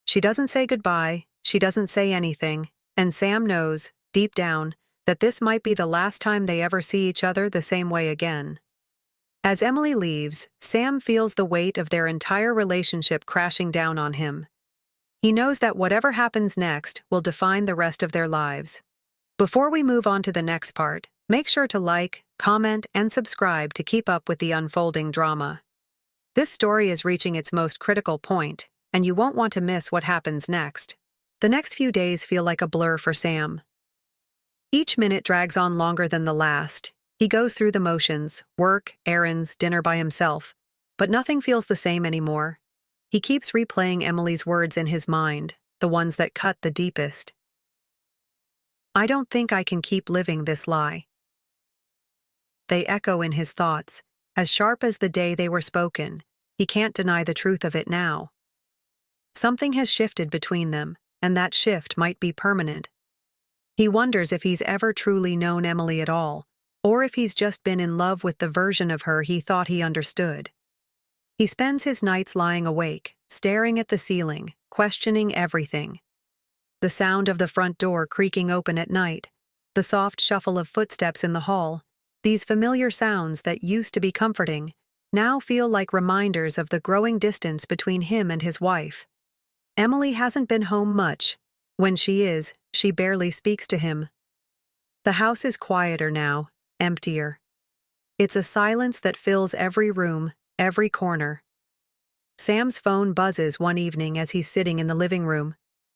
She doesn't say goodbye, she doesn't say anything, And Sam knows, deep down, that this might be the last time they ever see each other the same way again. As Emily leaves, Sam feels the weight of their entire relationship crashing down on him. He knows that whatever happens next will define the rest of their lives. Before we move on to the next part, make sure to like, comment, and subscribe to keep up with the unfolding drama. This story is reaching its most critical point, and you won't want to miss what happens next. The next few days feel like a blur for Sam. Each minute drags on longer than the last. He goes through the motions, work, errands, dinner by himself, but nothing feels the same anymore. He keeps replaying Emily's words in his mind, the ones that cut the deepest. "I don't think I can keep living this lie." They echo in his thoughts, as sharp as the day they were spoken. He can't deny the truth of it now. Something has shifted between them, and that shift might be permanent. He wonders if he's ever truly known Emily at all, or if he's just been in love with the version of her he thought he understood. He spends his nights lying awake, staring at the ceiling, questioning everything. The sound of the front door creaking open at night, the soft shuffle of footsteps in the hall, these familiar sounds that used to be comforting, now feel like reminders of the growing distance between him and his wife. Emily hasn't been home much. When she is, she barely speaks to him. The house is quieter now, emptier. It's a silence that fills every room, every corner. Sam's phone buzzes one evening as he's sitting in the living room.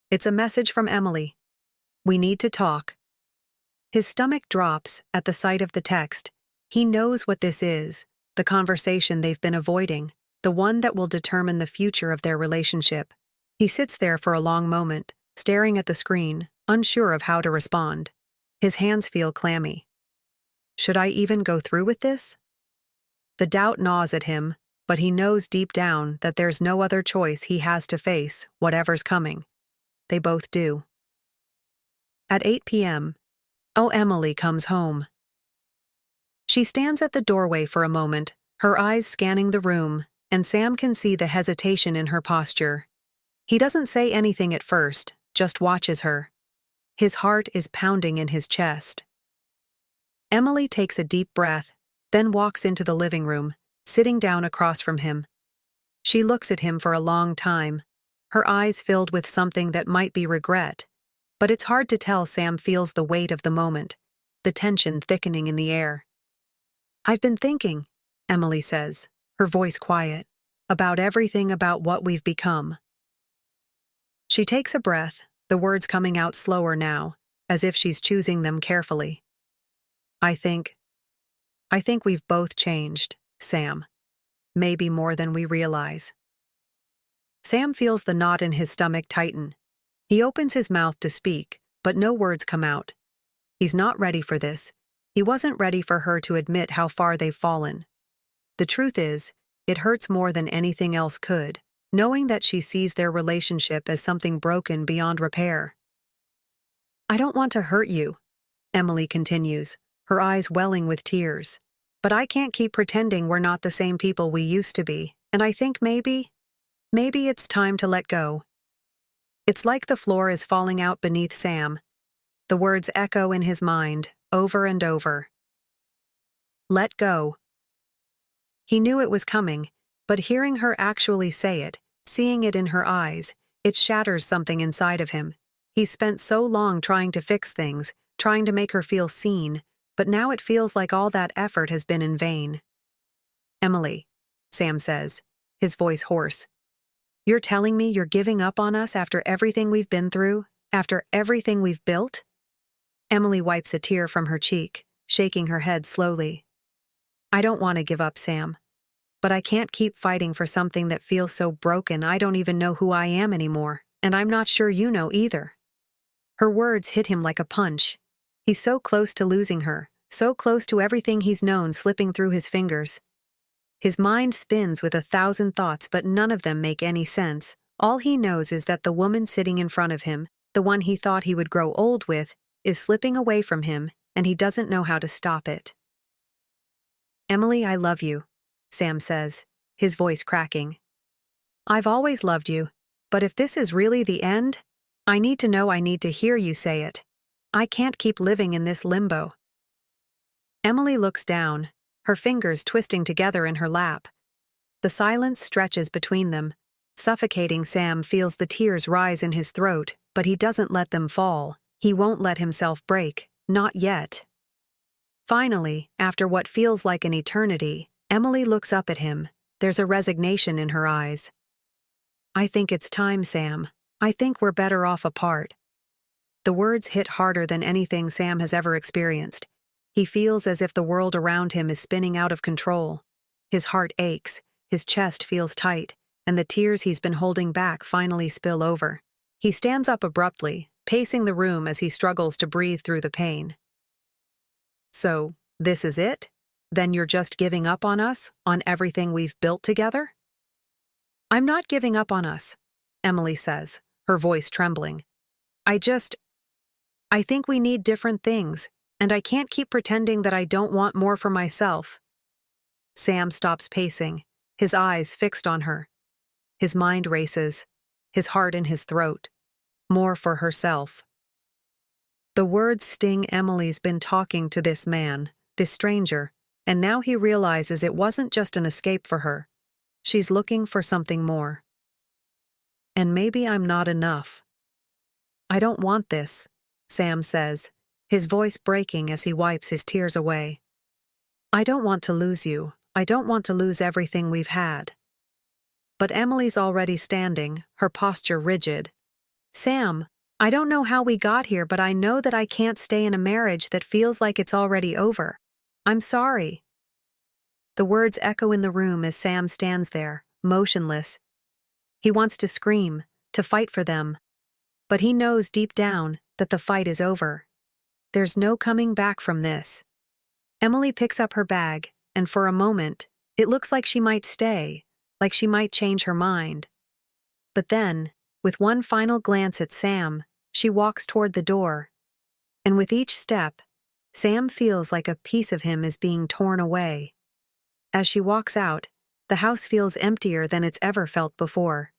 It's a message from Emily. "We need to talk." His stomach drops at the sight of the text. He knows what this is, the conversation they've been avoiding, the one that will determine the future of their relationship. He sits there for a long moment, staring at the screen, unsure of how to respond. His hands feel clammy. Should I even go through with this? The doubt gnaws at him, but he knows deep down that there's no other choice he has to face, whatever's coming. They both do. At 8 p.m., Emily comes home. She stands at the doorway for a moment, her eyes scanning the room, and Sam can see the hesitation in her posture. He doesn't say anything at first, just watches her. His heart is pounding in his chest. Emily takes a deep breath, then walks into the living room, sitting down across from him. She looks at him for a long time, her eyes filled with something that might be regret, but it's hard to tell. Sam feels the weight of the moment, the tension thickening in the air. "I've been thinking," Emily says, her voice quiet, "about everything, about what we've become." She takes a breath, the words coming out slower now, as if she's choosing them carefully. I think we've both changed, Sam. Maybe more than we realize." Sam feels the knot in his stomach tighten. He opens his mouth to speak, but no words come out. He's not ready for this. He wasn't ready for her to admit how far they've fallen. The truth is, it hurts more than anything else could, knowing that she sees their relationship as something broken beyond repair. "I don't want to hurt you," Emily continues, her eyes welling with tears. "But I can't keep pretending we're not the same people we used to be, and I think maybe it's time to let go." It's like the floor is falling out beneath Sam. The words echo in his mind, over and over. Let go. He knew it was coming, but hearing her actually say it, seeing it in her eyes, it shatters something inside of him. He's spent so long trying to fix things, trying to make her feel seen, but now it feels like all that effort has been in vain. "Emily," Sam says, his voice hoarse. "You're telling me you're giving up on us after everything we've been through, after everything we've built?" Emily wipes a tear from her cheek, shaking her head slowly. "I don't want to give up, Sam. But I can't keep fighting for something that feels so broken. I don't even know who I am anymore, and I'm not sure you know either." Her words hit him like a punch. He's so close to losing her, so close to everything he's known slipping through his fingers. His mind spins with 1,000 thoughts, but none of them make any sense. All he knows is that the woman sitting in front of him, the one he thought he would grow old with, is slipping away from him, and he doesn't know how to stop it. "Emily, I love you," Sam says, his voice cracking. "I've always loved you, but if this is really the end, I need to know, I need to hear you say it. I can't keep living in this limbo. Emily looks down, her fingers twisting together in her lap. The silence stretches between them. Suffocating, Sam feels the tears rise in his throat, but he doesn't let them fall. He won't let himself break, not yet. Finally, after what feels like an eternity, Emily looks up at him. There's a resignation in her eyes. I think it's time, Sam. I think we're better off apart. The words hit harder than anything Sam has ever experienced. He feels as if the world around him is spinning out of control. His heart aches, his chest feels tight, and the tears he's been holding back finally spill over. He stands up abruptly, pacing the room as he struggles to breathe through the pain. So, this is it? Then you're just giving up on us, on everything we've built together? I'm not giving up on us, Emily says, her voice trembling. I think we need different things, and I can't keep pretending that I don't want more for myself. Sam stops pacing, his eyes fixed on her. His mind races, his heart in his throat. More for herself. The words sting. Emily's been talking to this man, this stranger, and now he realizes it wasn't just an escape for her. She's looking for something more. And maybe I'm not enough. I don't want this, Sam says, his voice breaking as he wipes his tears away. I don't want to lose you. I don't want to lose everything we've had. But Emily's already standing, her posture rigid. Sam, I don't know how we got here, but I know that I can't stay in a marriage that feels like it's already over. I'm sorry. The words echo in the room as Sam stands there, motionless. He wants to scream, to fight for them. But he knows deep down that the fight is over. There's no coming back from this. Emily picks up her bag, and for a moment, it looks like she might stay, like she might change her mind. But then, with one final glance at Sam, she walks toward the door. And with each step, Sam feels like a piece of him is being torn away. As she walks out, the house feels emptier than it's ever felt before.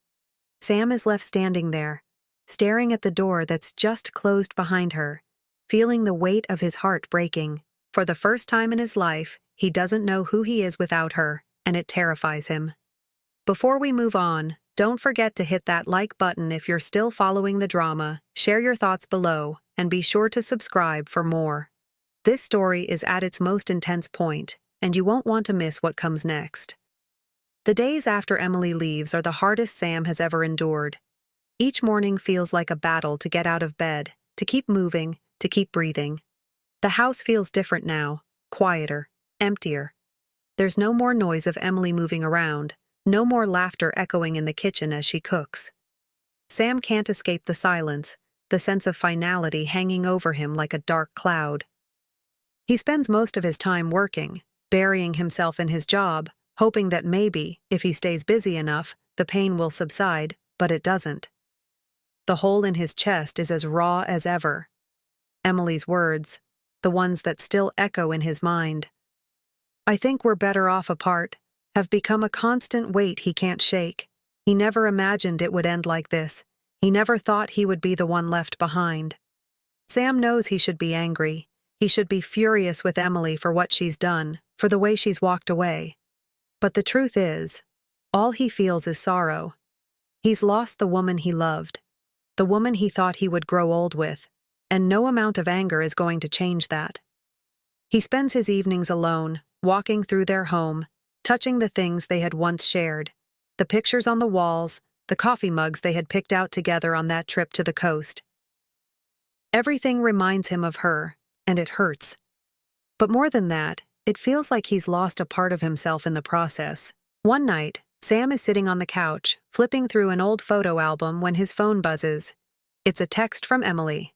Sam is left standing there, staring at the door that's just closed behind her, feeling the weight of his heart breaking. For the first time in his life, he doesn't know who he is without her, and it terrifies him. Before we move on, don't forget to hit that like button if you're still following the drama, share your thoughts below, and be sure to subscribe for more. This story is at its most intense point, and you won't want to miss what comes next. The days after Emily leaves are the hardest Sam has ever endured. Each morning feels like a battle to get out of bed, to keep moving, to keep breathing. The house feels different now, quieter, emptier. There's no more noise of Emily moving around, no more laughter echoing in the kitchen as she cooks. Sam can't escape the silence, the sense of finality hanging over him like a dark cloud. He spends most of his time working, burying himself in his job, hoping that maybe, if he stays busy enough, the pain will subside, but it doesn't. The hole in his chest is as raw as ever. Emily's words, the ones that still echo in his mind. I think we're better off apart, have become a constant weight he can't shake. He never imagined it would end like this. He never thought he would be the one left behind. Sam knows he should be angry. He should be furious with Emily for what she's done, for the way she's walked away. But the truth is, all he feels is sorrow. He's lost the woman he loved, the woman he thought he would grow old with, and no amount of anger is going to change that. He spends his evenings alone, walking through their home, touching the things they had once shared, the pictures on the walls, the coffee mugs they had picked out together on that trip to the coast. Everything reminds him of her, and it hurts. But more than that, it feels like he's lost a part of himself in the process. One night, Sam is sitting on the couch, flipping through an old photo album when his phone buzzes. It's a text from Emily.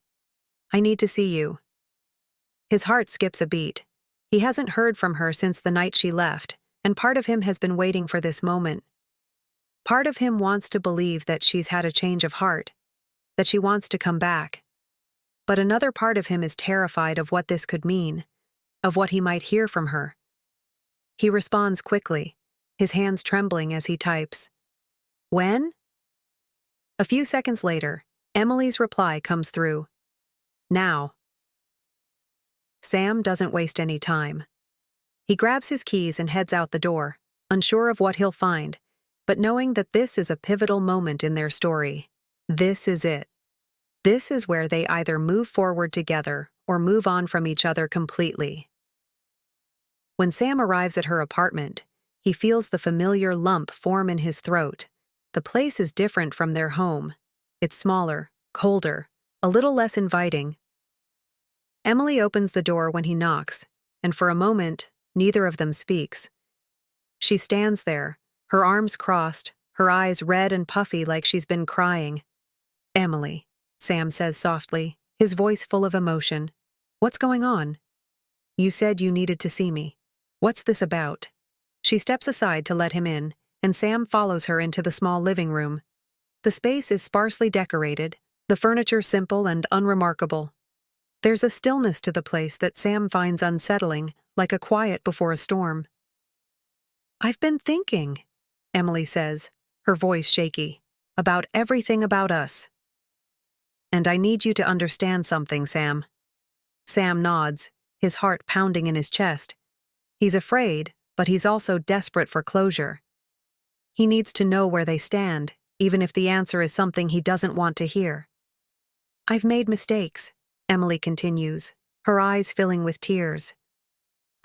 I need to see you. His heart skips a beat. He hasn't heard from her since the night she left, and part of him has been waiting for this moment. Part of him wants to believe that she's had a change of heart, that she wants to come back. But another part of him is terrified of what this could mean, of what he might hear from her. He responds quickly, his hands trembling as he types. When? A few seconds later, Emily's reply comes through. Now. Sam doesn't waste any time. He grabs his keys and heads out the door, unsure of what he'll find, but knowing that this is a pivotal moment in their story. This is it. This is where they either move forward together or move on from each other completely. When Sam arrives at her apartment, he feels the familiar lump form in his throat. The place is different from their home. It's smaller, colder, a little less inviting. Emily opens the door when he knocks, and for a moment, neither of them speaks. She stands there, her arms crossed, her eyes red and puffy like she's been crying. "Emily," Sam says softly, his voice full of emotion. "What's going on?" "You said you needed to see me. What's this about?" She steps aside to let him in, and Sam follows her into the small living room. The space is sparsely decorated, the furniture simple and unremarkable. There's a stillness to the place that Sam finds unsettling, like a quiet before a storm. "I've been thinking," Emily says, her voice shaky, "about everything about us. And I need you to understand something, Sam." Sam nods, his heart pounding in his chest. He's afraid, but he's also desperate for closure. He needs to know where they stand, even if the answer is something he doesn't want to hear. "I've made mistakes," Emily continues, her eyes filling with tears.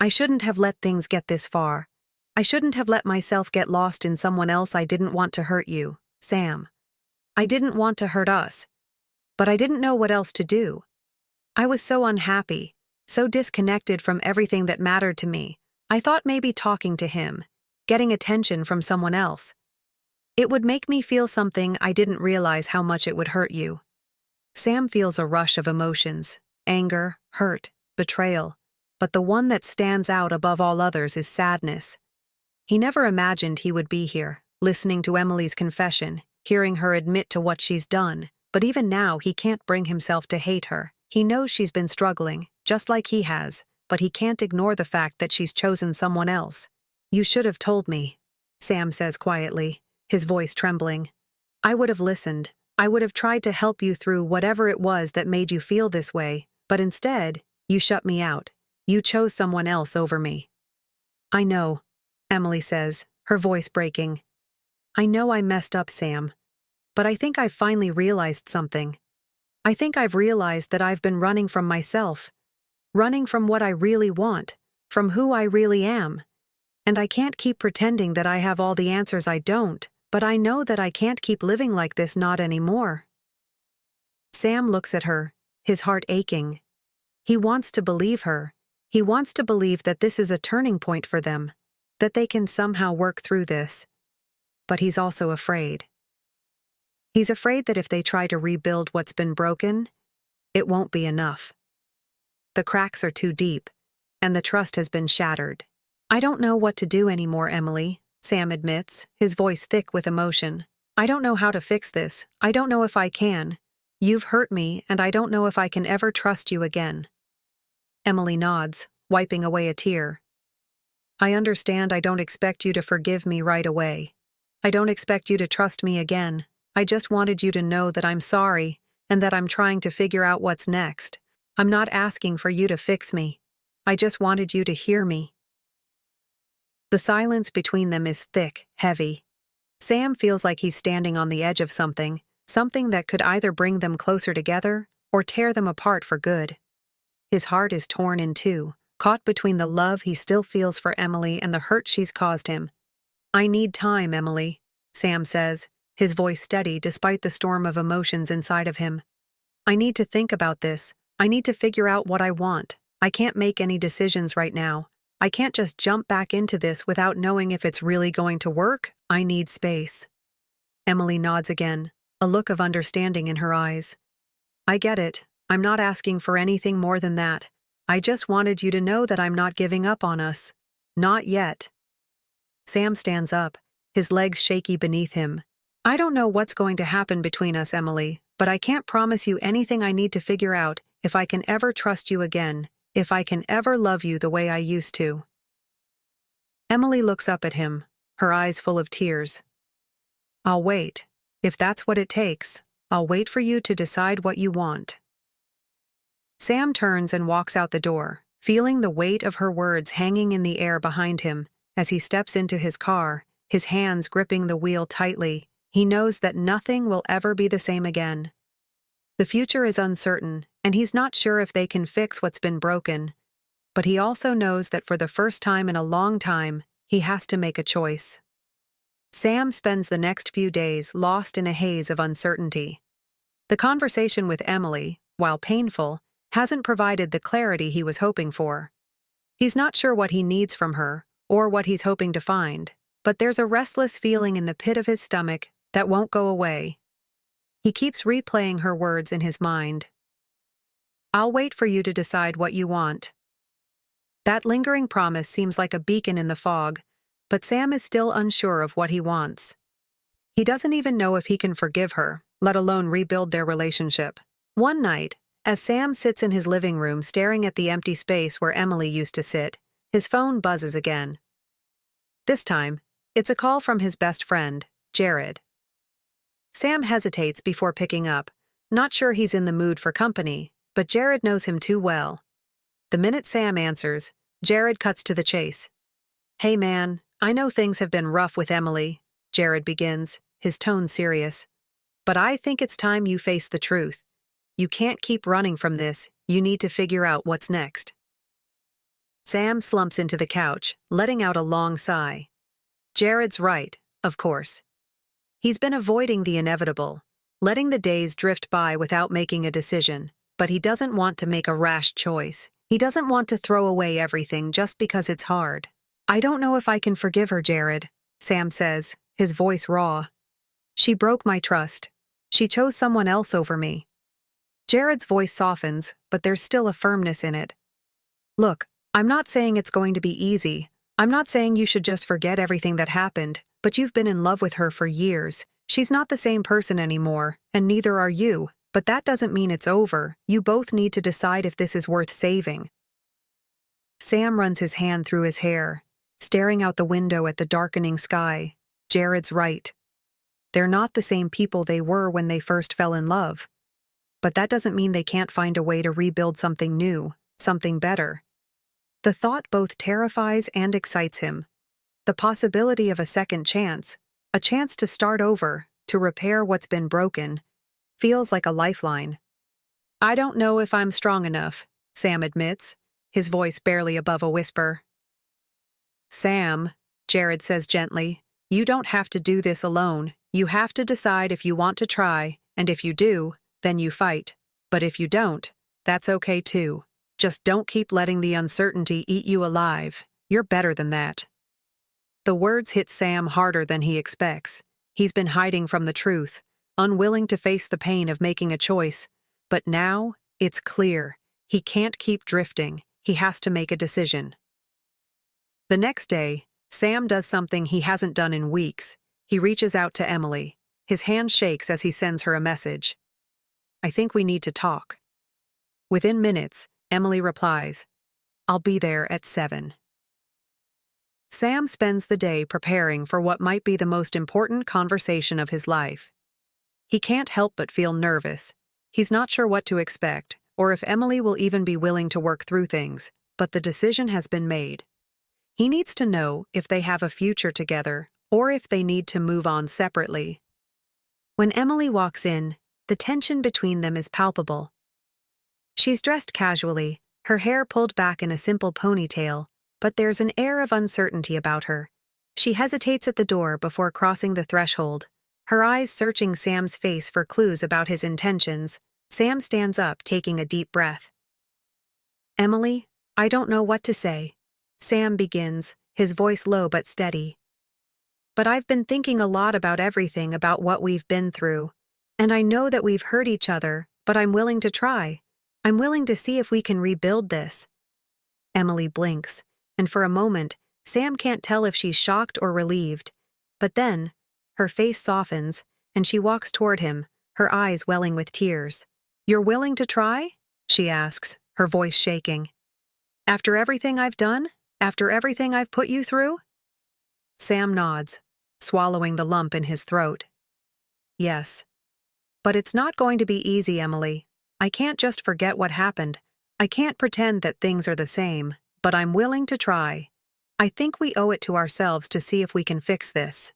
"I shouldn't have let things get this far. I shouldn't have let myself get lost in someone else. I didn't want to hurt you, Sam. I didn't want to hurt us. But I didn't know what else to do. I was so unhappy, so disconnected from everything that mattered to me. I thought maybe talking to him, getting attention from someone else, it would make me feel something. I didn't realize how much it would hurt you." Sam feels a rush of emotions, anger, hurt, betrayal, but the one that stands out above all others is sadness. He never imagined he would be here, listening to Emily's confession, hearing her admit to what she's done, but even now he can't bring himself to hate her. He knows she's been struggling, just like he has, but he can't ignore the fact that she's chosen someone else. "You should have told me," Sam says quietly, his voice trembling. "I would have listened. I would have tried to help you through whatever it was that made you feel this way, but instead, you shut me out. You chose someone else over me." "I know," Emily says, her voice breaking. "I know I messed up, Sam. But I think I've finally realized something. I think I've realized that I've been running from myself. Running from what I really want, from who I really am. And I can't keep pretending that I have all the answers. I don't, but I know that I can't keep living like this, not anymore." Sam looks at her, his heart aching. He wants to believe her. He wants to believe that this is a turning point for them, that they can somehow work through this. But he's also afraid. He's afraid that if they try to rebuild what's been broken, it won't be enough. The cracks are too deep, and the trust has been shattered. "I don't know what to do anymore, Emily," Sam admits, his voice thick with emotion. "I don't know how to fix this. I don't know if I can. You've hurt me, and I don't know if I can ever trust you again." Emily nods, wiping away a tear. "I understand. I don't expect you to forgive me right away. I don't expect you to trust me again. I just wanted you to know that I'm sorry, and that I'm trying to figure out what's next. I'm not asking for you to fix me. I just wanted you to hear me." The silence between them is thick, heavy. Sam feels like he's standing on the edge of something that could either bring them closer together or tear them apart for good. His heart is torn in two, caught between the love he still feels for Emily and the hurt she's caused him. "I need time, Emily," Sam says, his voice steady despite the storm of emotions inside of him. "I need to think about this. I need to figure out what I want. I can't make any decisions right now. I can't just jump back into this without knowing if it's really going to work. I need space." Emily nods again, a look of understanding in her eyes. "I get it. I'm not asking for anything more than that. I just wanted you to know that I'm not giving up on us. Not yet." Sam stands up, his legs shaky beneath him. "I don't know what's going to happen between us, Emily, but I can't promise you anything. I need to figure out if I can ever trust you again, if I can ever love you the way I used to." Emily looks up at him, her eyes full of tears. "I'll wait. If that's what it takes, I'll wait for you to decide what you want. Sam turns and walks out the door, feeling the weight of her words hanging in the air behind him. As he steps into his car, his hands gripping the wheel tightly, he knows that nothing will ever be the same again. The future is uncertain, and he's not sure if they can fix what's been broken. But he also knows that for the first time in a long time, he has to make a choice. Sam spends the next few days lost in a haze of uncertainty. The conversation with Emily, while painful, hasn't provided the clarity he was hoping for. He's not sure what he needs from her, or what he's hoping to find, but there's a restless feeling in the pit of his stomach that won't go away. He keeps replaying her words in his mind. I'll wait for you to decide what you want. That lingering promise seems like a beacon in the fog, but Sam is still unsure of what he wants. He doesn't even know if he can forgive her, let alone rebuild their relationship. One night, as Sam sits in his living room staring at the empty space where Emily used to sit, his phone buzzes again. This time, it's a call from his best friend, Jared. Sam hesitates before picking up, not sure he's in the mood for company, but Jared knows him too well. The minute Sam answers, Jared cuts to the chase. Hey man, I know things have been rough with Emily, Jared begins, his tone serious. But I think it's time you face the truth. You can't keep running from this, you need to figure out what's next. Sam slumps into the couch, letting out a long sigh. Jared's right, of course. He's been avoiding the inevitable, letting the days drift by without making a decision, but he doesn't want to make a rash choice. He doesn't want to throw away everything just because it's hard. I don't know if I can forgive her, Jared, Sam says, his voice raw. She broke my trust. She chose someone else over me. Jared's voice softens, but there's still a firmness in it. Look, I'm not saying it's going to be easy. I'm not saying you should just forget everything that happened, but you've been in love with her for years. She's not the same person anymore, and neither are you. But that doesn't mean it's over. You both need to decide if this is worth saving. Sam runs his hand through his hair, staring out the window at the darkening sky. Jared's right. They're not the same people they were when they first fell in love. But that doesn't mean they can't find a way to rebuild something new, something better. The thought both terrifies and excites him. The possibility of a second chance, a chance to start over, to repair what's been broken, feels like a lifeline. I don't know if I'm strong enough, Sam admits, his voice barely above a whisper. Sam, Jared says gently, you don't have to do this alone. You have to decide if you want to try, and if you do, then you fight. But if you don't, that's okay too. Just don't keep letting the uncertainty eat you alive. You're better than that. The words hit Sam harder than he expects. He's been hiding from the truth, unwilling to face the pain of making a choice. But now, it's clear. He can't keep drifting. He has to make a decision. The next day, Sam does something he hasn't done in weeks. He reaches out to Emily. His hand shakes as he sends her a message. I think we need to talk. Within minutes, Emily replies, I'll be there at 7. Sam spends the day preparing for what might be the most important conversation of his life. He can't help but feel nervous. He's not sure what to expect, or if Emily will even be willing to work through things, but the decision has been made. He needs to know if they have a future together, or if they need to move on separately. When Emily walks in, the tension between them is palpable. She's dressed casually, her hair pulled back in a simple ponytail, but there's an air of uncertainty about her. She hesitates at the door before crossing the threshold, her eyes searching Sam's face for clues about his intentions. Sam stands up, taking a deep breath. Emily, I don't know what to say. Sam begins, his voice low but steady. But I've been thinking a lot about everything, about what we've been through. And I know that we've hurt each other, but I'm willing to try. I'm willing to see if we can rebuild this. Emily blinks, and for a moment, Sam can't tell if she's shocked or relieved. But then, her face softens, and she walks toward him, her eyes welling with tears. You're willing to try? She asks, her voice shaking. After everything I've done? After everything I've put you through? Sam nods, swallowing the lump in his throat. Yes. But it's not going to be easy, Emily. I can't just forget what happened. I can't pretend that things are the same, but I'm willing to try. I think we owe it to ourselves to see if we can fix this.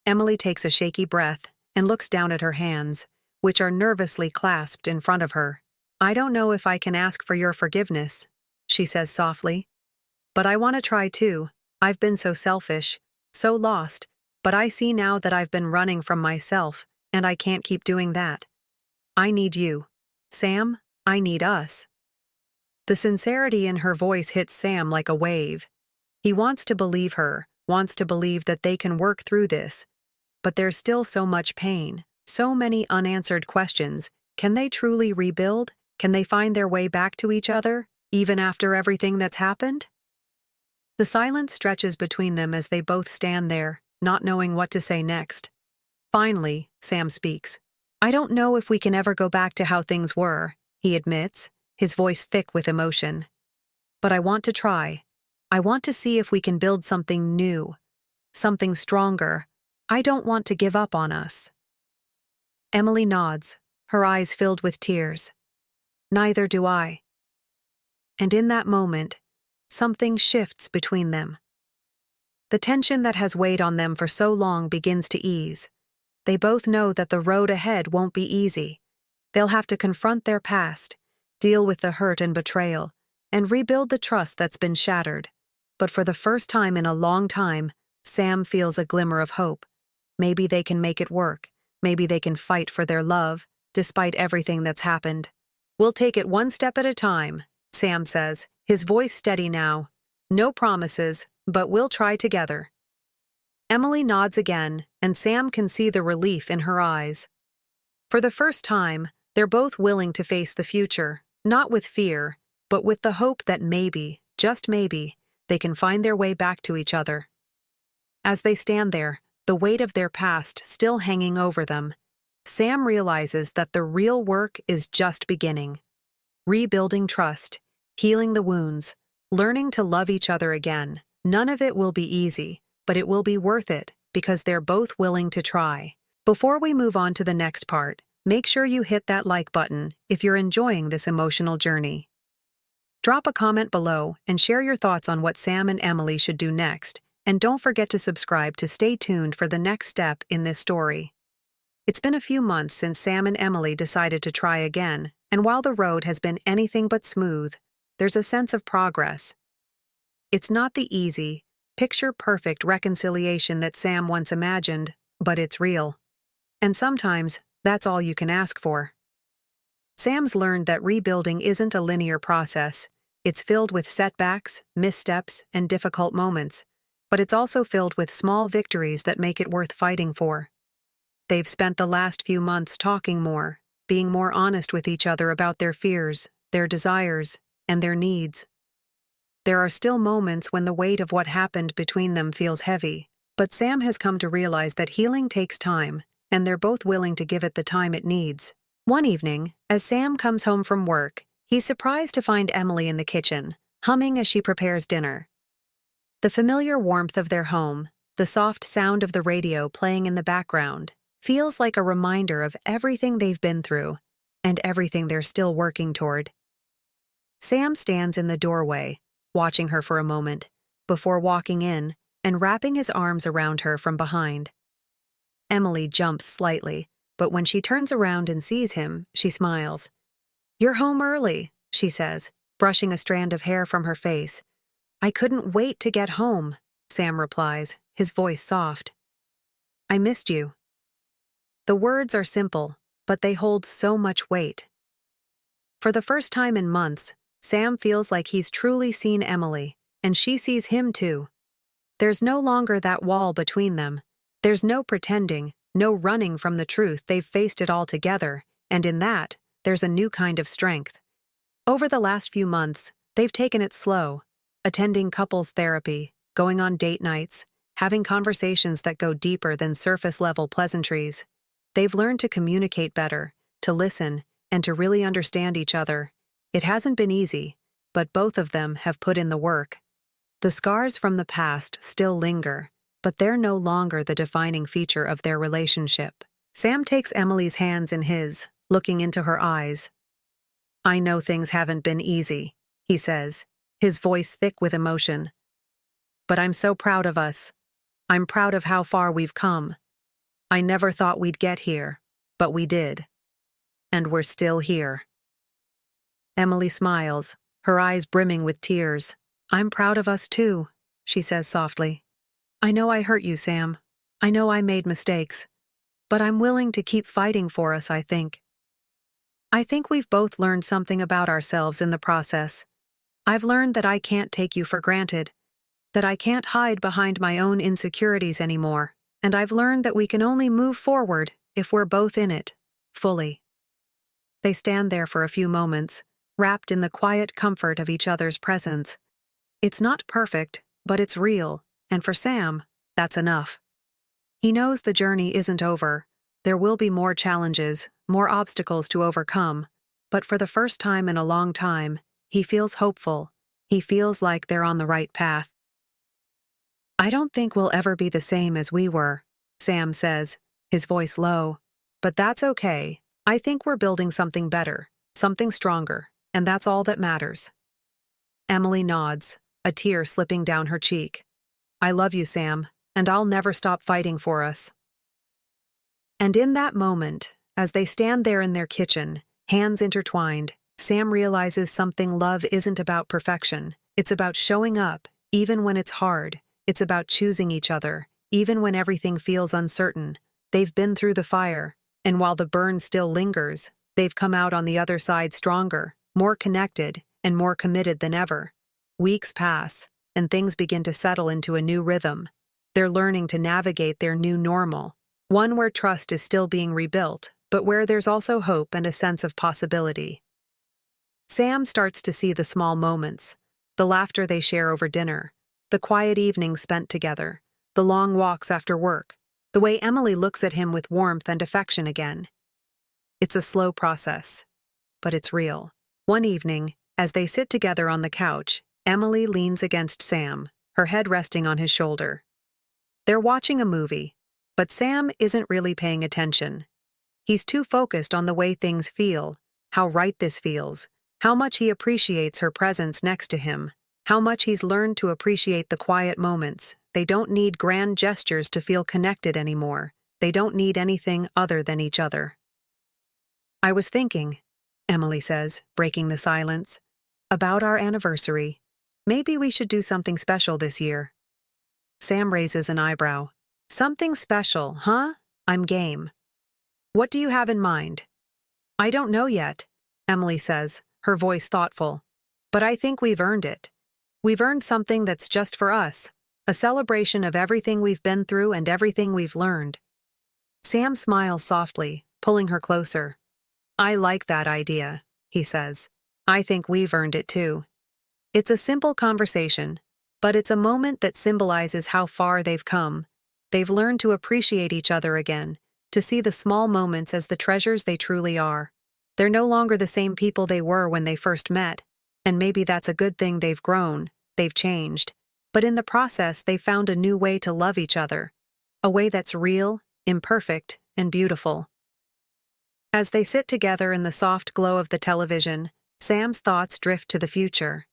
Emily takes a shaky breath and looks down at her hands, which are nervously clasped in front of her. I don't know if I can ask for your forgiveness, she says softly. But I want to try too. I've been so selfish, so lost, but I see now that I've been running from myself, and I can't keep doing that. I need you. Sam, I need us. The sincerity in her voice hits Sam like a wave. He wants to believe her, wants to believe that they can work through this. But there's still so much pain, so many unanswered questions. Can they truly rebuild? Can they find their way back to each other, even after everything that's happened? The silence stretches between them as they both stand there, not knowing what to say next. Finally, Sam speaks. I don't know if we can ever go back to how things were, he admits, his voice thick with emotion. But I want to try. I want to see if we can build something new, something stronger. I don't want to give up on us. Emily nods, her eyes filled with tears. Neither do I. And in that moment, something shifts between them. The tension that has weighed on them for so long begins to ease. They both know that the road ahead won't be easy. They'll have to confront their past, deal with the hurt and betrayal, and rebuild the trust that's been shattered. But for the first time in a long time, Sam feels a glimmer of hope. Maybe they can make it work. Maybe they can fight for their love, despite everything that's happened. We'll take it one step at a time, Sam says, his voice steady now. No promises, but we'll try together. Emily nods again, and Sam can see the relief in her eyes. For the first time, they're both willing to face the future, not with fear, but with the hope that maybe, just maybe, they can find their way back to each other. As they stand there, the weight of their past still hanging over them, Sam realizes that the real work is just beginning. Rebuilding trust, healing the wounds, learning to love each other again. None of it will be easy, but it will be worth it because they're both willing to try. Before we move on to the next part, make sure you hit that like button if you're enjoying this emotional journey. Drop a comment below and share your thoughts on what Sam and Emily should do next, and don't forget to subscribe to stay tuned for the next step in this story. It's been a few months since Sam and Emily decided to try again, and while the road has been anything but smooth, there's a sense of progress. It's not the easy, picture-perfect reconciliation that Sam once imagined, but it's real. And sometimes, that's all you can ask for. Sam's learned that rebuilding isn't a linear process. It's filled with setbacks, missteps, and difficult moments, but it's also filled with small victories that make it worth fighting for. They've spent the last few months talking more, being more honest with each other about their fears, their desires, and their needs. There are still moments when the weight of what happened between them feels heavy, but Sam has come to realize that healing takes time, and they're both willing to give it the time it needs. One evening, as Sam comes home from work, he's surprised to find Emily in the kitchen, humming as she prepares dinner. The familiar warmth of their home, the soft sound of the radio playing in the background, feels like a reminder of everything they've been through and everything they're still working toward. Sam stands in the doorway, watching her for a moment, before walking in and wrapping his arms around her from behind. Emily jumps slightly, but when she turns around and sees him, she smiles. "You're home early," she says, brushing a strand of hair from her face. "I couldn't wait to get home," Sam replies, his voice soft. "I missed you." The words are simple, but they hold so much weight. For the first time in months, Sam feels like he's truly seen Emily, and she sees him too. There's no longer that wall between them. There's no pretending, no running from the truth. They've faced it all together, and in that, there's a new kind of strength. Over the last few months, they've taken it slow, attending couples therapy, going on date nights, having conversations that go deeper than surface-level pleasantries. They've learned to communicate better, to listen, and to really understand each other. It hasn't been easy, but both of them have put in the work. The scars from the past still linger, but they're no longer the defining feature of their relationship. Sam takes Emily's hands in his, looking into her eyes. "I know things haven't been easy," he says, his voice thick with emotion. "But I'm so proud of us. I'm proud of how far we've come. I never thought we'd get here, but we did. And we're still here." Emily smiles, her eyes brimming with tears. "I'm proud of us too," she says softly. "I know I hurt you, Sam. I know I made mistakes. But I'm willing to keep fighting for us, I think. I think we've both learned something about ourselves in the process. I've learned that I can't take you for granted, that I can't hide behind my own insecurities anymore, and I've learned that we can only move forward if we're both in it, fully." They stand there for a few moments, wrapped in the quiet comfort of each other's presence. It's not perfect, but it's real, and for Sam, that's enough. He knows the journey isn't over. There will be more challenges, more obstacles to overcome, but for the first time in a long time, he feels hopeful. He feels like they're on the right path. "I don't think we'll ever be the same as we were," Sam says, his voice low. "But that's okay. I think we're building something better, something stronger, and that's all that matters." Emily nods, a tear slipping down her cheek. "I love you, Sam, and I'll never stop fighting for us." And in that moment, as they stand there in their kitchen, hands intertwined, Sam realizes something. Love isn't about perfection. It's about showing up, even when it's hard. It's about choosing each other, even when everything feels uncertain. They've been through the fire, and while the burn still lingers, they've come out on the other side stronger, more connected, and more committed than ever. Weeks pass, and things begin to settle into a new rhythm. They're learning to navigate their new normal, one where trust is still being rebuilt, but where there's also hope and a sense of possibility. Sam starts to see the small moments, the laughter they share over dinner, the quiet evenings spent together, the long walks after work, the way Emily looks at him with warmth and affection again. It's a slow process, but it's real. One evening, as they sit together on the couch, Emily leans against Sam, her head resting on his shoulder. They're watching a movie, but Sam isn't really paying attention. He's too focused on the way things feel, how right this feels, how much he appreciates her presence next to him, how much he's learned to appreciate the quiet moments. They don't need grand gestures to feel connected anymore. They don't need anything other than each other. "I was thinking," Emily says, breaking the silence, "about our anniversary. Maybe we should do something special this year." Sam raises an eyebrow. "Something special, huh? I'm game. What do you have in mind?" "I don't know yet," Emily says, her voice thoughtful. "But I think we've earned it. We've earned something that's just for us, a celebration of everything we've been through and everything we've learned." Sam smiles softly, pulling her closer. "I like that idea," he says. "I think we've earned it too." It's a simple conversation, but it's a moment that symbolizes how far they've come. They've learned to appreciate each other again, to see the small moments as the treasures they truly are. They're no longer the same people they were when they first met, and maybe that's a good thing. They've grown, they've changed, but in the process they've found a new way to love each other, a way that's real, imperfect, and beautiful. As they sit together in the soft glow of the television, Sam's thoughts drift to the future.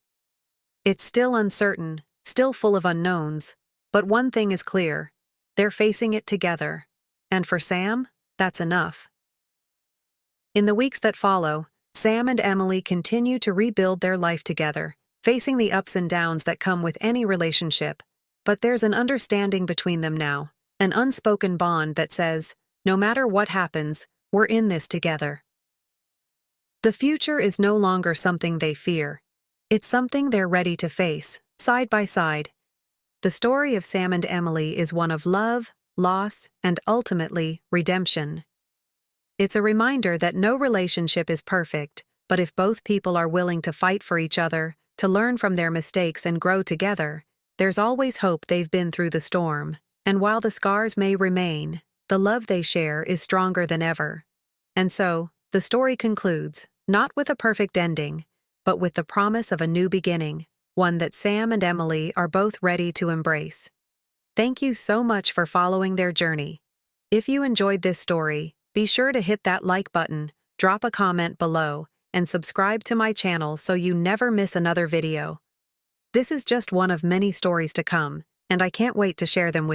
It's still uncertain, still full of unknowns, but one thing is clear: they're facing it together, and for Sam, that's enough. In the weeks that follow, Sam and Emily continue to rebuild their life together, facing the ups and downs that come with any relationship, but there's an understanding between them now, an unspoken bond that says, no matter what happens, we're in this together. The future is no longer something they fear. It's something they're ready to face, side by side. The story of Sam and Emily is one of love, loss, and ultimately, redemption. It's a reminder that no relationship is perfect, but if both people are willing to fight for each other, to learn from their mistakes and grow together, there's always hope. They've been through the storm, and while the scars may remain, the love they share is stronger than ever. And so, the story concludes, not with a perfect ending, but with the promise of a new beginning, one that Sam and Emily are both ready to embrace. Thank you so much for following their journey. If you enjoyed this story, be sure to hit that like button, drop a comment below, and subscribe to my channel so you never miss another video. This is just one of many stories to come, and I can't wait to share them with you.